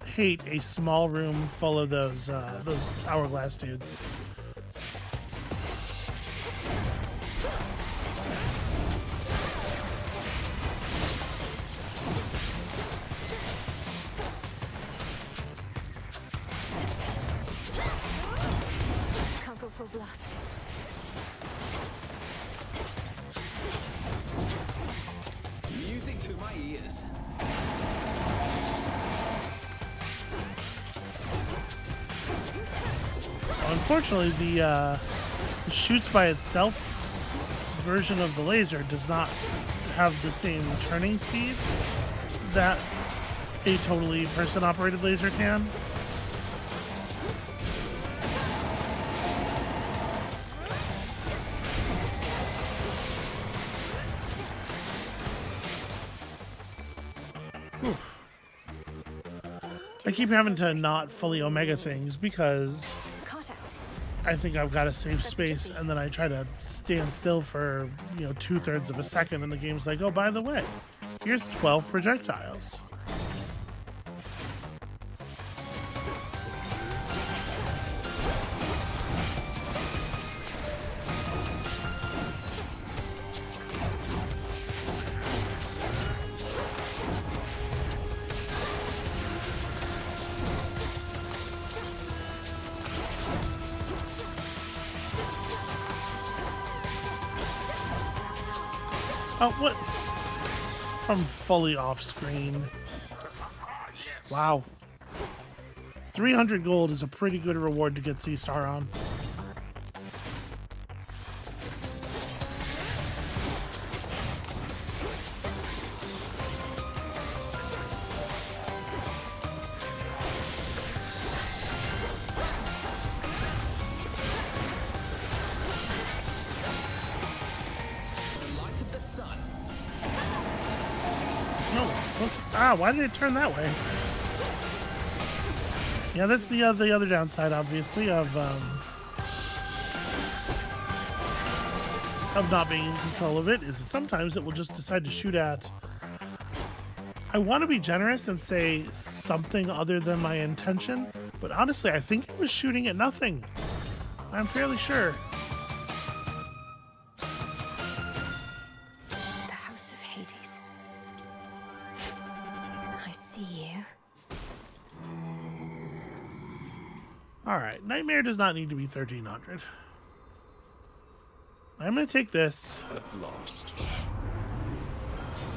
hate a small room full of those hourglass dudes. Can't go full blast. Music to my ears. Unfortunately, the shoots by itself version of the laser does not have the same turning speed that a totally person-operated laser can. I keep having to not fully Omega things because Caught out. I think I've got to save space, and then I try to stand still for, 2/3 of a second, and the game's like, oh, by the way, here's 12 projectiles. Oh, what? From fully off screen. Wow. 300 gold is a pretty good reward to get C-Star on. Why did it turn that way? Yeah, that's the other downside, obviously, of not being in control of it, is that sometimes it will just decide to shoot at... I want to be generous and say something other than my intention, but honestly, I think it was shooting at nothing. I'm fairly sure. Alright, Nightmare does not need to be 1300. I'm going to take this. At last.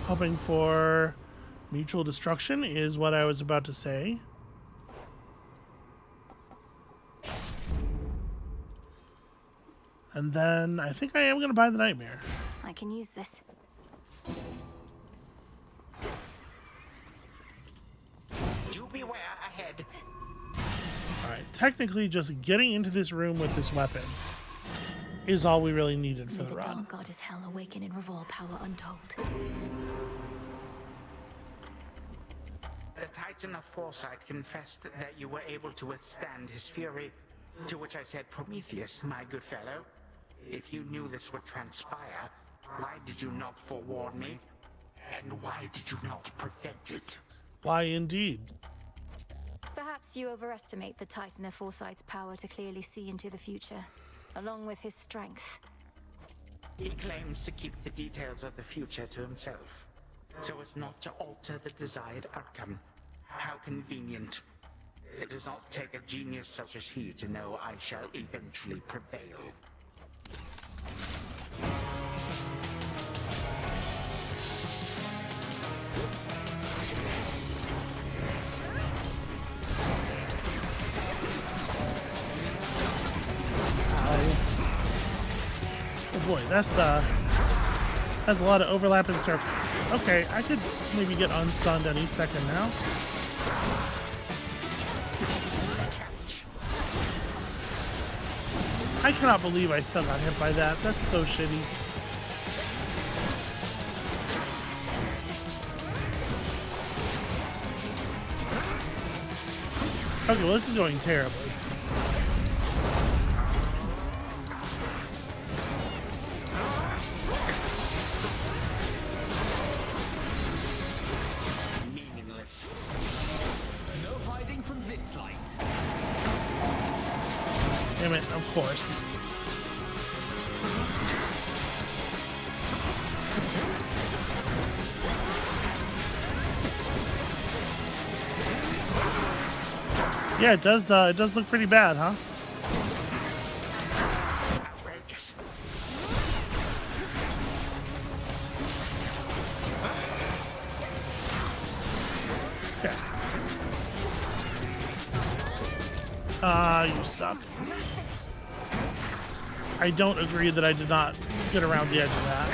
Hoping for mutual destruction is what I was about to say. And then I think I am going to buy the Nightmare. I can use this. Do beware ahead. Alright, technically just getting into this room with this weapon is all we really needed for the run. Dark God is hell, awaken in Revolve power untold. The Titan of Foresight confessed that you were able to withstand his fury, to which I said, Prometheus, my good fellow, if you knew this would transpire, why did you not forewarn me? And why did you not prevent it? Why indeed? Perhaps you overestimate the Titan of Foresight's power to clearly see into the future, along with his strength. He claims to keep the details of the future to himself, so as not to alter the desired outcome. How convenient. It does not take a genius such as he to know I shall eventually prevail. Oh boy, that's a lot of overlap in circles. Okay, I could maybe get unstunned any second now. I cannot believe I still got hit by that. That's so shitty. Okay, well, this is going terribly. Meaningless. No hiding from this light. Damn it, of course. Yeah, it does look pretty bad, huh? Outrageous. Yeah. You suck. I don't agree that I did not get around the edge of that.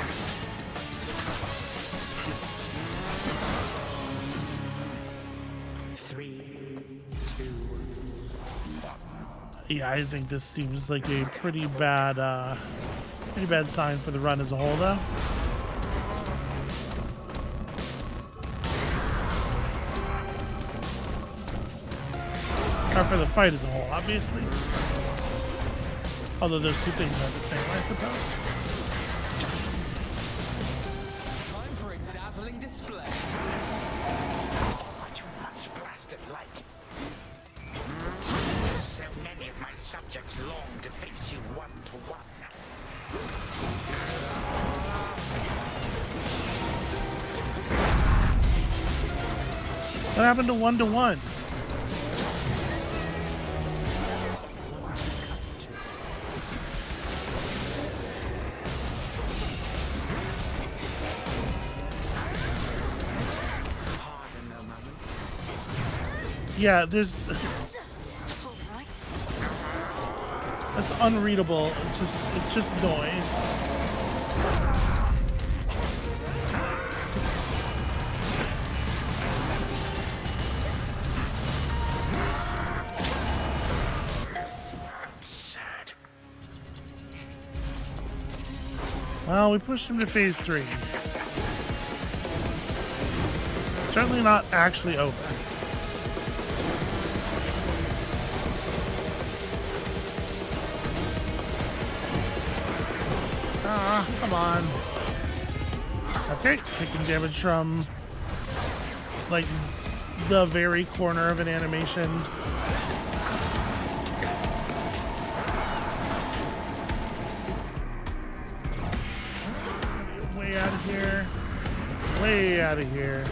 Yeah, I think this seems like a pretty bad sign for the run as a whole, though. Or for the fight as a whole, obviously. Although those two things are the same, I suppose. Time for a dazzling display. What much blasted light. So many of my subjects long to face you one to one. What happened to 1-to-1? Yeah, there's... That's unreadable. It's just noise. Well, we pushed him to phase 3. Certainly not actually over. Ah, come on. Okay, taking damage from, like, the very corner of an animation. Way out of here. Way out of here.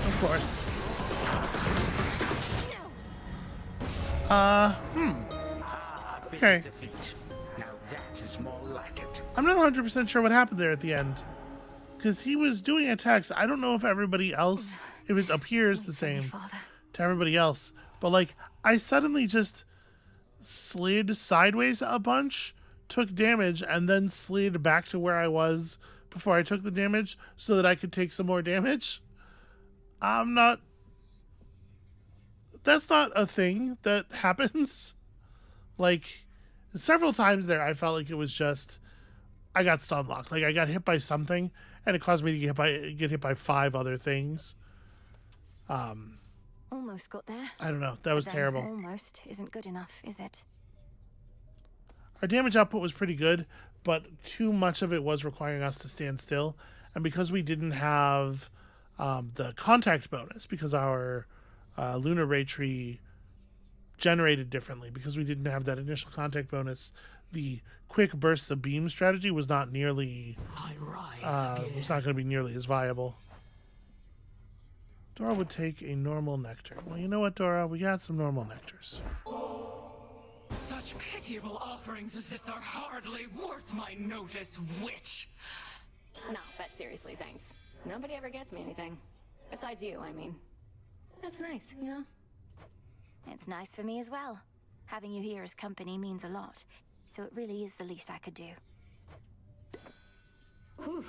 Of course. Okay. Now that is more like it. I'm not 100% sure what happened there at the end. Because he was doing attacks. I don't know if everybody else, if it appears the same to everybody else. But, like, I suddenly just slid sideways a bunch, took damage, and then slid back to where I was before I took the damage so that I could take some more damage. That's not a thing that happens. Like, several times there, I felt like it was just, I got stun locked. Like, I got hit by something, and it caused me to get hit by 5 other things. Almost got there. I don't know. That was terrible. Almost isn't good enough, is it? Our damage output was pretty good, but too much of it was requiring us to stand still. And because we didn't have the contact bonus, because our lunar ray tree generated differently, because we didn't have that initial contact bonus, the quick bursts of beam strategy was not nearly was not going to be nearly as viable. Dora would take a normal nectar. Well, you know what, Dora? We got some normal nectars. Such pitiable offerings as this are hardly worth my notice, witch. No, but seriously, thanks. Nobody ever gets me anything. Besides you, I mean. That's nice, you know? It's nice for me as well. Having you here as company means a lot, so it really is the least I could do. Whew.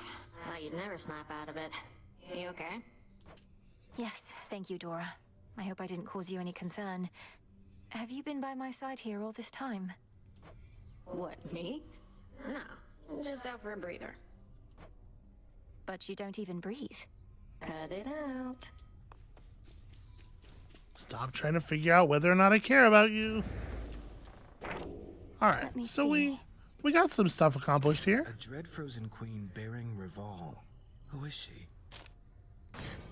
Thought you'd never snap out of it. You okay? Yes, thank you, Dora. I hope I didn't cause you any concern. Have you been by my side here all this time? What, me? No, just out for a breather. But you don't even breathe. Cut it out. Stop trying to figure out whether or not I care about you. All right, so we got some stuff accomplished here. A dread frozen queen bearing Rival. Who is she?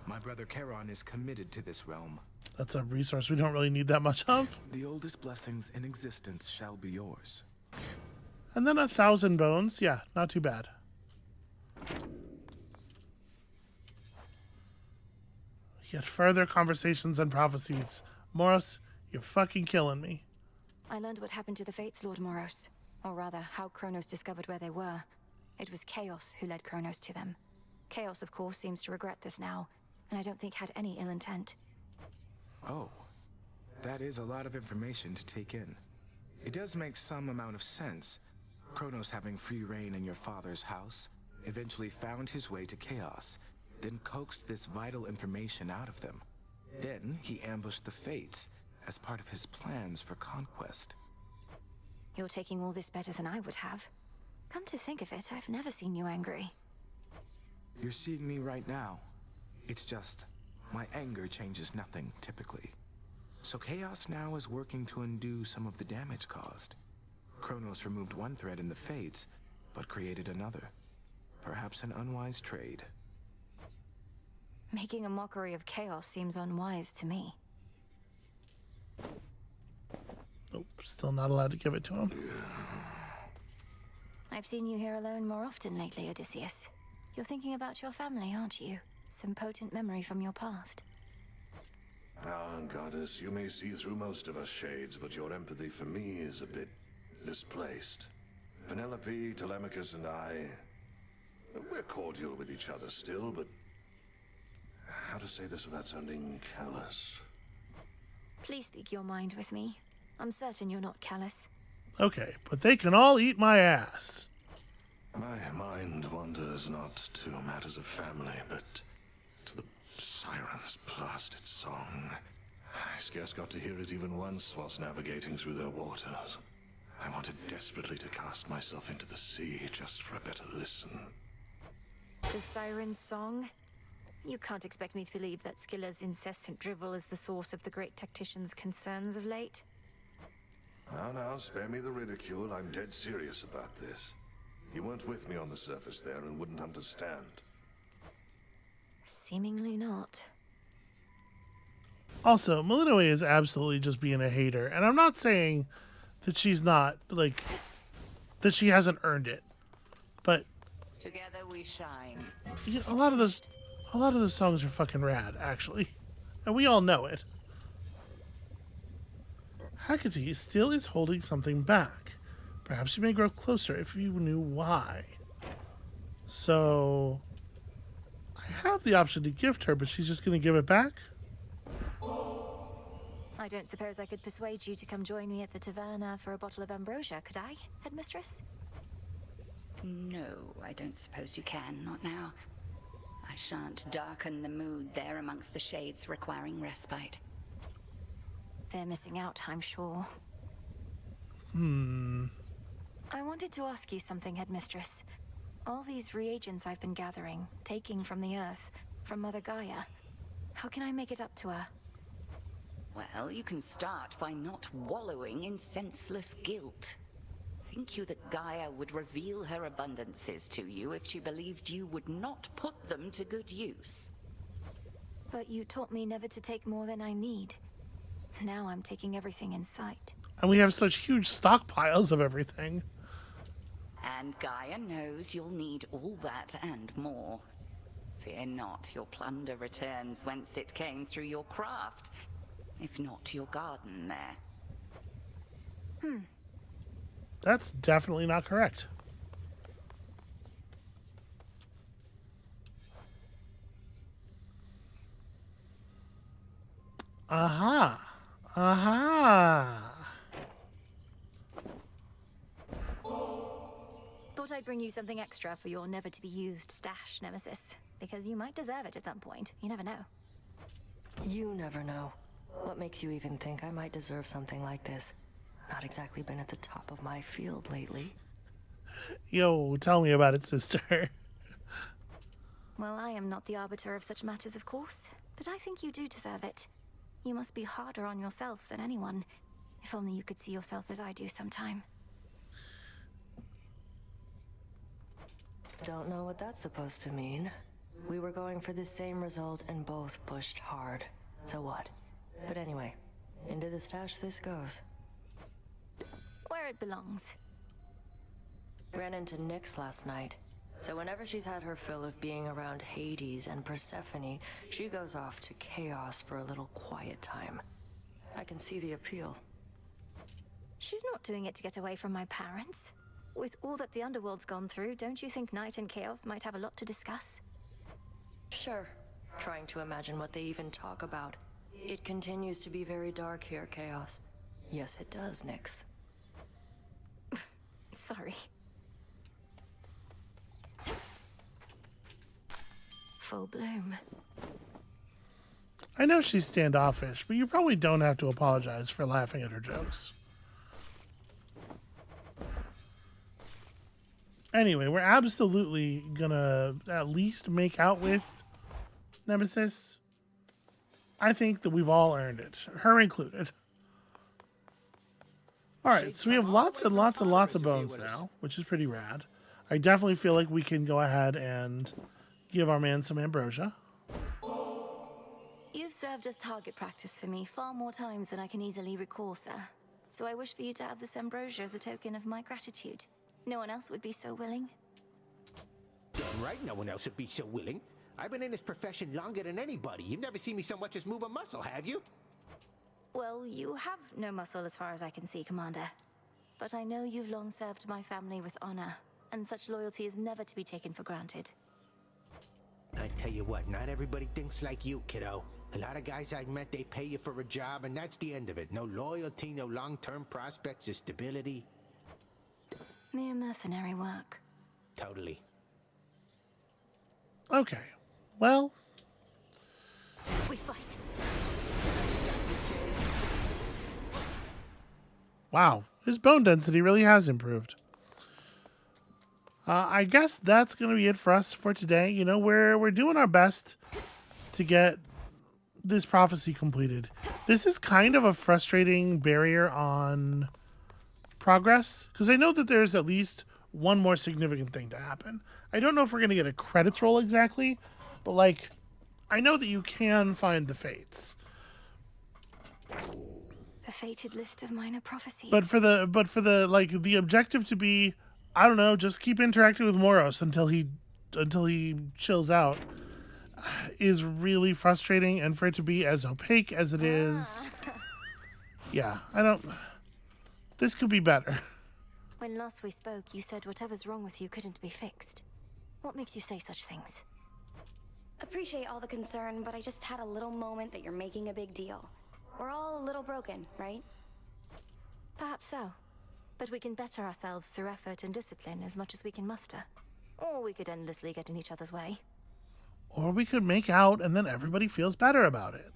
My brother Charon is committed to this realm. That's a resource we don't really need that much of. The oldest blessings in existence shall be yours. And then 1,000 bones. Yeah, not too bad. Yet further conversations and prophecies. Moros, you're fucking killing me. I learned what happened to the Fates, Lord Moros. Or rather, how Chronos discovered where they were. It was Chaos who led Chronos to them. Chaos, of course, seems to regret this now, and I don't think had any ill intent. Oh, that is a lot of information to take in. It does make some amount of sense. Chronos having free reign in your father's house, eventually found his way to Chaos, then coaxed this vital information out of them. Then he ambushed the Fates as part of his plans for conquest. You're taking all this better than I would have. Come to think of it, I've never seen you angry. You're seeing me right now. It's just, my anger changes nothing, typically. So Chaos now is working to undo some of the damage caused. Chronos removed one thread in the Fates, but created another. Perhaps an unwise trade. Making a mockery of Chaos seems unwise to me. Nope, still not allowed to give it to him. I've seen you here alone more often lately, Odysseus. You're thinking about your family, aren't you? Some potent memory from your past. Ah, Goddess, you may see through most of us shades, but your empathy for me is a bit misplaced. Penelope, Telemachus, and I... We're cordial with each other still, but how to say this without sounding callous? Please speak your mind with me. I'm certain you're not callous. Okay, but they can all eat my ass. My mind wanders not to matters of family, but to the siren's blasted song. I scarce got to hear it even once whilst navigating through their waters. I wanted desperately to cast myself into the sea just for a better listen. The siren's song? You can't expect me to believe that Skiller's incessant drivel is the source of the great tactician's concerns of late. Now, spare me the ridicule. I'm dead serious about this. You weren't with me on the surface there and wouldn't understand. Seemingly not. Also, Malinoe is absolutely just being a hater. And I'm not saying that she's not, like, that she hasn't earned it. But Together we shine. you know, a lot of those songs are fucking rad, actually. And we all know it. Hecate still is holding something back. Perhaps you may grow closer if you knew why. So I have the option to gift her, but she's just going to give it back? I don't suppose I could persuade you to come join me at the taverna for a bottle of ambrosia, could I, headmistress? No, I don't suppose you can, not now. I shan't darken the mood there amongst the shades requiring respite. They're missing out, I'm sure. I wanted to ask you something, headmistress. All these reagents I've been gathering, taking from the earth, from Mother Gaia, how can I make it up to her? Well, you can start by not wallowing in senseless guilt. Think you that Gaia would reveal her abundances to you if she believed you would not put them to good use? But you taught me never to take more than I need. Now I'm taking everything in sight. And we have such huge stockpiles of everything. And Gaia knows you'll need all that and more. Fear not, your plunder returns whence it came through your craft, if not your garden there. That's definitely not correct. Aha. Thought I'd bring you something extra for your never-to-be-used stash, Nemesis. Because you might deserve it at some point. You never know. You never know. What makes you even think I might deserve something like this? Not exactly been at the top of my field lately. Yo, tell me about it, sister. Well, I am not the arbiter of such matters, of course. But I think you do deserve it. You must be harder on yourself than anyone. If only you could see yourself as I do sometime. Don't know what that's supposed to mean. We were going for the same result and both pushed hard. So what? But anyway, into the stash this goes. Where it belongs. Ran into Nyx last night. So whenever she's had her fill of being around Hades and Persephone, she goes off to Chaos for a little quiet time. I can see the appeal. She's not doing it to get away from my parents. With all that the Underworld's gone through, don't you think Night and Chaos might have a lot to discuss? Sure. Trying to imagine what they even talk about. It continues to be very dark here, Chaos. Yes, it does, Nyx. Sorry. Full bloom. I know she's standoffish, but you probably don't have to apologize for laughing at her jokes. Anyway, we're absolutely gonna at least make out with Nemesis. I think that we've all earned it, her included. Alright, so we have lots and lots and lots of bones now, which is pretty rad. I definitely feel like we can go ahead and give our man some ambrosia. You've served as target practice for me far more times than I can easily recall, sir. So I wish for you to have this ambrosia as a token of my gratitude. No one else would be so willing. Damn right, no one else would be so willing. I've been in this profession longer than anybody. You've never seen me so much as move a muscle, have you? Well, you have no muscle as far as I can see, Commander. But I know you've long served my family with honor. and such loyalty is never to be taken for granted. I tell you what, not everybody thinks like you, kiddo. A lot of guys I've met, they pay you for a job, and that's the end of it. No loyalty, no long-term prospects or stability. Mere mercenary work. Totally. Okay. Well, we fight. Wow, his bone density really has improved. I guess that's going to be it for us for today. You know, we're doing our best to get this prophecy completed. This is kind of a frustrating barrier on progress, because I know that there's at least one more significant thing to happen. I don't know if we're going to get a credits roll exactly, but like, I know that you can find the fates. The fated list of minor prophecies. But for the like the objective to be, I don't know, just keep interacting with Moros until he chills out is really frustrating, and for it to be as opaque as it is, yeah, this could be better. When last we spoke, you said whatever's wrong with you couldn't be fixed. What makes you say such things? Appreciate all the concern, but I just had a little moment that you're making a big deal. We're all a little broken, right? Perhaps so. But we can better ourselves through effort and discipline as much as we can muster. Or we could endlessly get in each other's way. Or we could make out and then everybody feels better about it.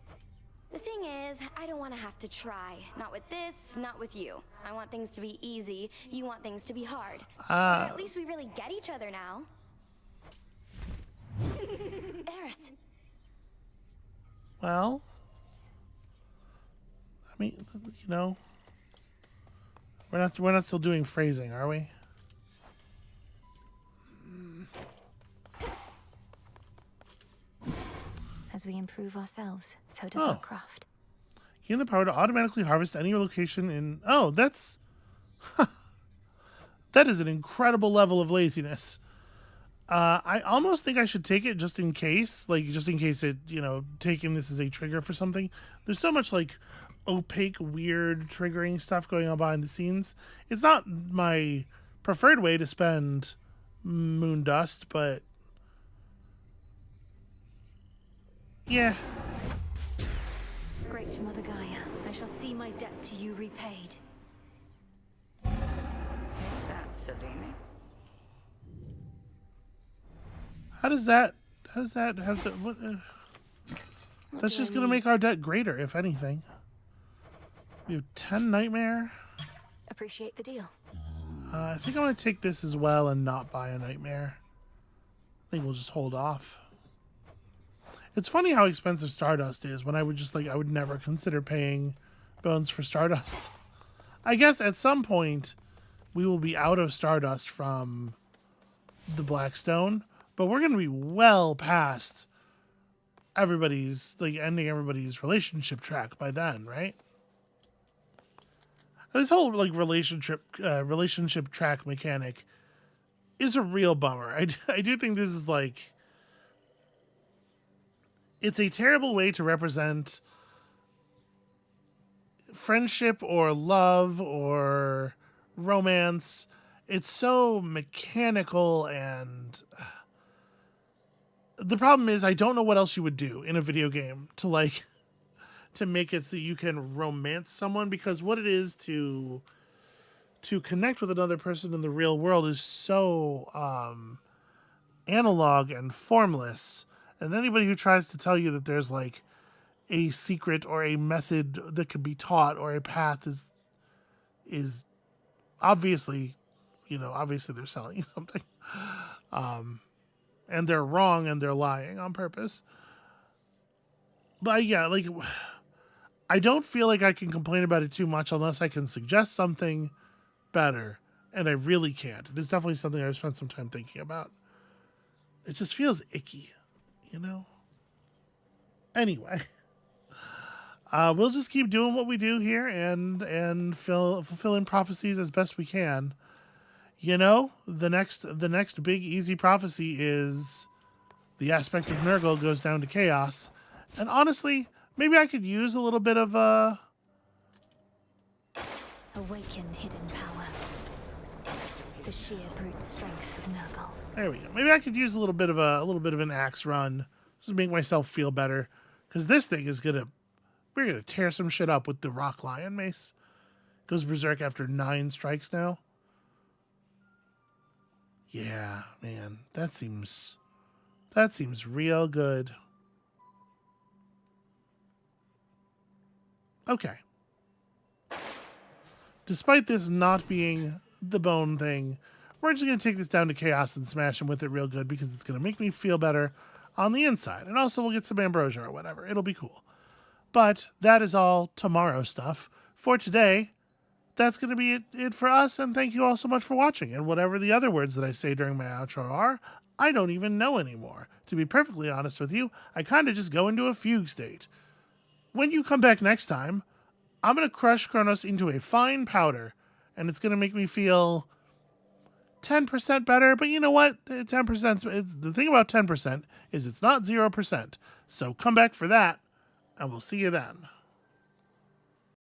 The thing is, I don't want to have to try. Not with this, not with you. I want things to be easy. You want things to be hard. But at least we really get each other now. Eris. Well, I mean, you know, we're not still doing phrasing, are we? As we improve ourselves, so does our craft. Gain the power to automatically harvest any location in... Oh, that's... that is an incredible level of laziness. I almost think I should take it just in case. Like, just in case it, you know, taking this as a trigger for something. There's so much, like, opaque, weird triggering stuff going on behind the scenes. It's not my preferred way to spend moon dust, but... yeah. Great Mother Gaia, I shall see my debt to you repaid. That's Selene. How does that what, that's just gonna make our debt greater, if anything. We have 10 nightmare. Appreciate the deal. I think I'm gonna take this as well and not buy a nightmare. I think we'll just hold off. It's funny how expensive Stardust is when I would never consider paying bones for Stardust. I guess at some point we will be out of Stardust from the Blackstone, but we're going to be well past everybody's, like, ending everybody's relationship track by then, right? This whole, like, relationship track mechanic is a real bummer. I do think this is, like... it's a terrible way to represent friendship or love or romance. It's so mechanical, and the problem is I don't know what else you would do in a video game to, like, to make it so you can romance someone, because what it is to connect with another person in the real world is so analog and formless. And anybody who tries to tell you that there's, like, a secret or a method that could be taught or a path is obviously, you know, obviously they're selling you something. And they're wrong and they're lying on purpose. But yeah, like, I don't feel like I can complain about it too much unless I can suggest something better. And I really can't. It is definitely something I've spent some time thinking about. It just feels icky. You know? Anyway. We'll just keep doing what we do here and fulfilling prophecies as best we can. You know, the next big easy prophecy is the aspect of Nurgle goes down to chaos. And honestly, maybe I could use a little bit of awaken hidden power. the sheer brute strength of Nurgle. There we go. Maybe I could use a little bit of an axe run just to make myself feel better, because this thing is we're gonna tear some shit up with the Rock Lion Mace. Goes berserk after 9 strikes now. Yeah, man, that seems real good. Okay. Despite this not being the bone thing, we're just going to take this down to chaos and smash him with it real good, because it's going to make me feel better on the inside. And also we'll get some ambrosia or whatever. It'll be cool. But that is all tomorrow stuff. For today, that's going to be it for us. And thank you all so much for watching. And whatever the other words that I say during my outro are, I don't even know anymore. To be perfectly honest with you, I kind of just go into a fugue state. When you come back next time, I'm going to crush Chronos into a fine powder, and it's going to make me feel 10% better. But you know what? 10%, the thing about 10% is it's not 0%. So come back for that, and we'll see you then.